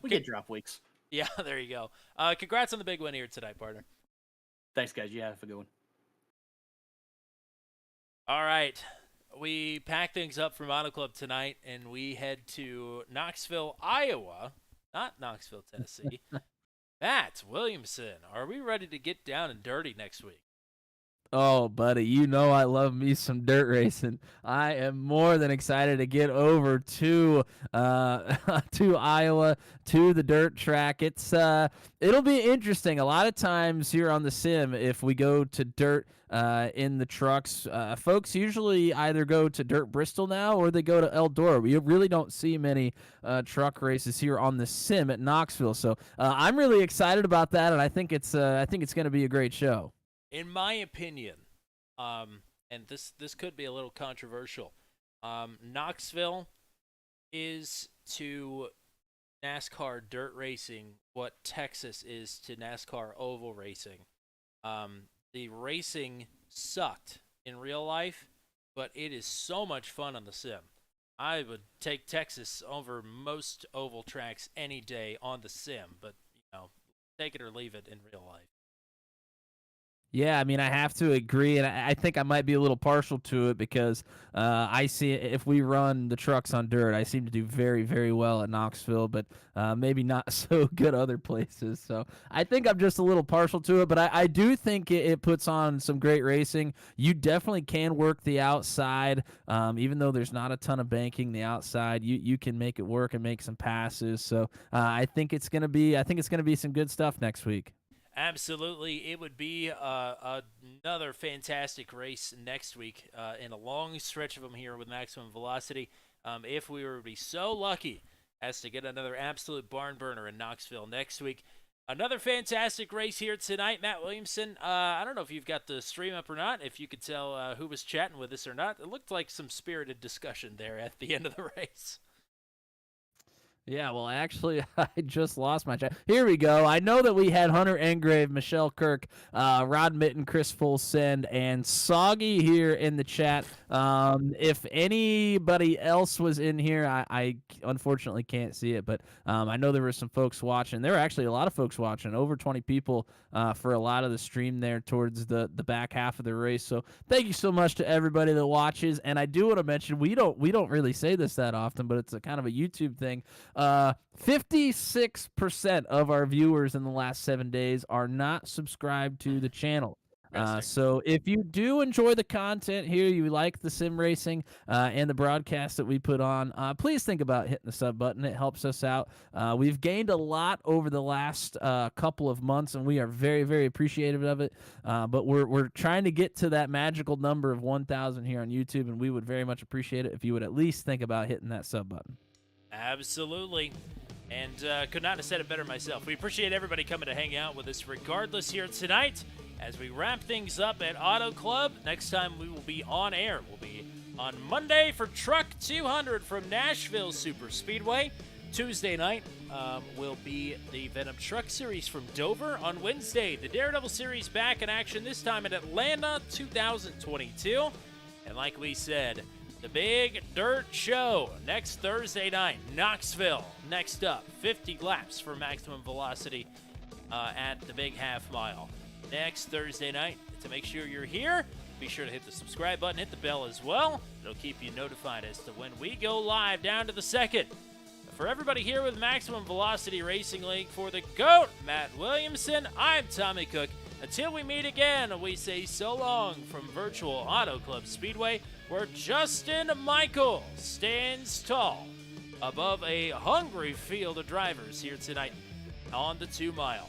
[SPEAKER 7] We get drop weeks.
[SPEAKER 1] Yeah, there you go. Congrats on the big win here tonight, partner.
[SPEAKER 7] Thanks, guys. You have a good one.
[SPEAKER 1] All right. We pack things up from Auto Club tonight, and we head to Knoxville, Iowa, not Knoxville, Tennessee. Matt Williamson, are we ready to get down and dirty next week?
[SPEAKER 5] Oh, buddy, you know I love me some dirt racing. I am more than excited to get over to to Iowa, to the dirt track. It'll be interesting. A lot of times here on the sim, if we go to dirt in the trucks, folks usually either go to Dirt Bristol now or they go to Eldora. We really don't see many truck races here on the sim at Knoxville. So I'm really excited about that, and I think it's going to be a great show.
[SPEAKER 1] In my opinion, and this could be a little controversial, Knoxville is to NASCAR dirt racing what Texas is to NASCAR oval racing. The racing sucked in real life, but it is so much fun on the sim. I would take Texas over most oval tracks any day on the sim, but take it or leave it in real life.
[SPEAKER 5] Yeah, I mean, I have to agree, and I think I might be a little partial to it because I see if we run the trucks on dirt, I seem to do very, very well at Knoxville, but maybe not so good other places. So I think I'm just a little partial to it, but I do think it puts on some great racing. You definitely can work the outside, even though there's not a ton of banking the outside. You can make it work and make some passes. So I think it's gonna be some good stuff next week.
[SPEAKER 1] Absolutely. It would be another fantastic race next week in a long stretch of them here with Maximum Velocity. If we were to be so lucky as to get another absolute barn burner in Knoxville next week. Another fantastic race here tonight. Matt Williamson, I don't know if you've got the stream up or not, if you could tell who was chatting with us or not. It looked like some spirited discussion there at the end of the race.
[SPEAKER 5] Yeah, well, actually, I just lost my chat. Here we go. I know that we had Hunter Engrave, Michelle Kirk, Rod Mitten, Chris Fulsend, and Soggy here in the chat. If anybody else was in here, I unfortunately can't see it, but I know there were some folks watching. There were actually a lot of folks watching, over 20 people for a lot of the stream there towards the back half of the race. So thank you so much to everybody that watches. And I do want to mention, we don't really say this that often, but it's a kind of a YouTube thing. 56% of our viewers in the last 7 days are not subscribed to the channel. So if you do enjoy the content here, you like the sim racing and the broadcast that we put on, please think about hitting the sub button. It helps us out. We've gained a lot over the last couple of months, and we are very, very appreciative of it. But we're trying to get to that magical number of 1,000 here on YouTube, and we would very much appreciate it if you would at least think about hitting that sub button.
[SPEAKER 1] Absolutely. And could not have said it better myself. We appreciate everybody coming to hang out with us regardless here tonight as we wrap things up at Auto Club. Next time we will be on air. We'll be on Monday for Truck 200 from Nashville Super Speedway. Tuesday night will be the Venom Truck Series from Dover. On Wednesday, the Daredevil Series back in action, this time in Atlanta 2022. And like we said, the Big Dirt Show next Thursday night, Knoxville. Next up, 50 laps for Maximum Velocity at the Big Half Mile. Next Thursday night, to make sure you're here, be sure to hit the subscribe button, hit the bell as well. It'll keep you notified as to when we go live down to the second. For everybody here with Maximum Velocity Racing League, for the GOAT, Matt Williamson, I'm Tommy Cook. Until we meet again, we say so long from Virtual Auto Club Speedway, where Justin Michael stands tall above a hungry field of drivers here tonight on the 2 mile.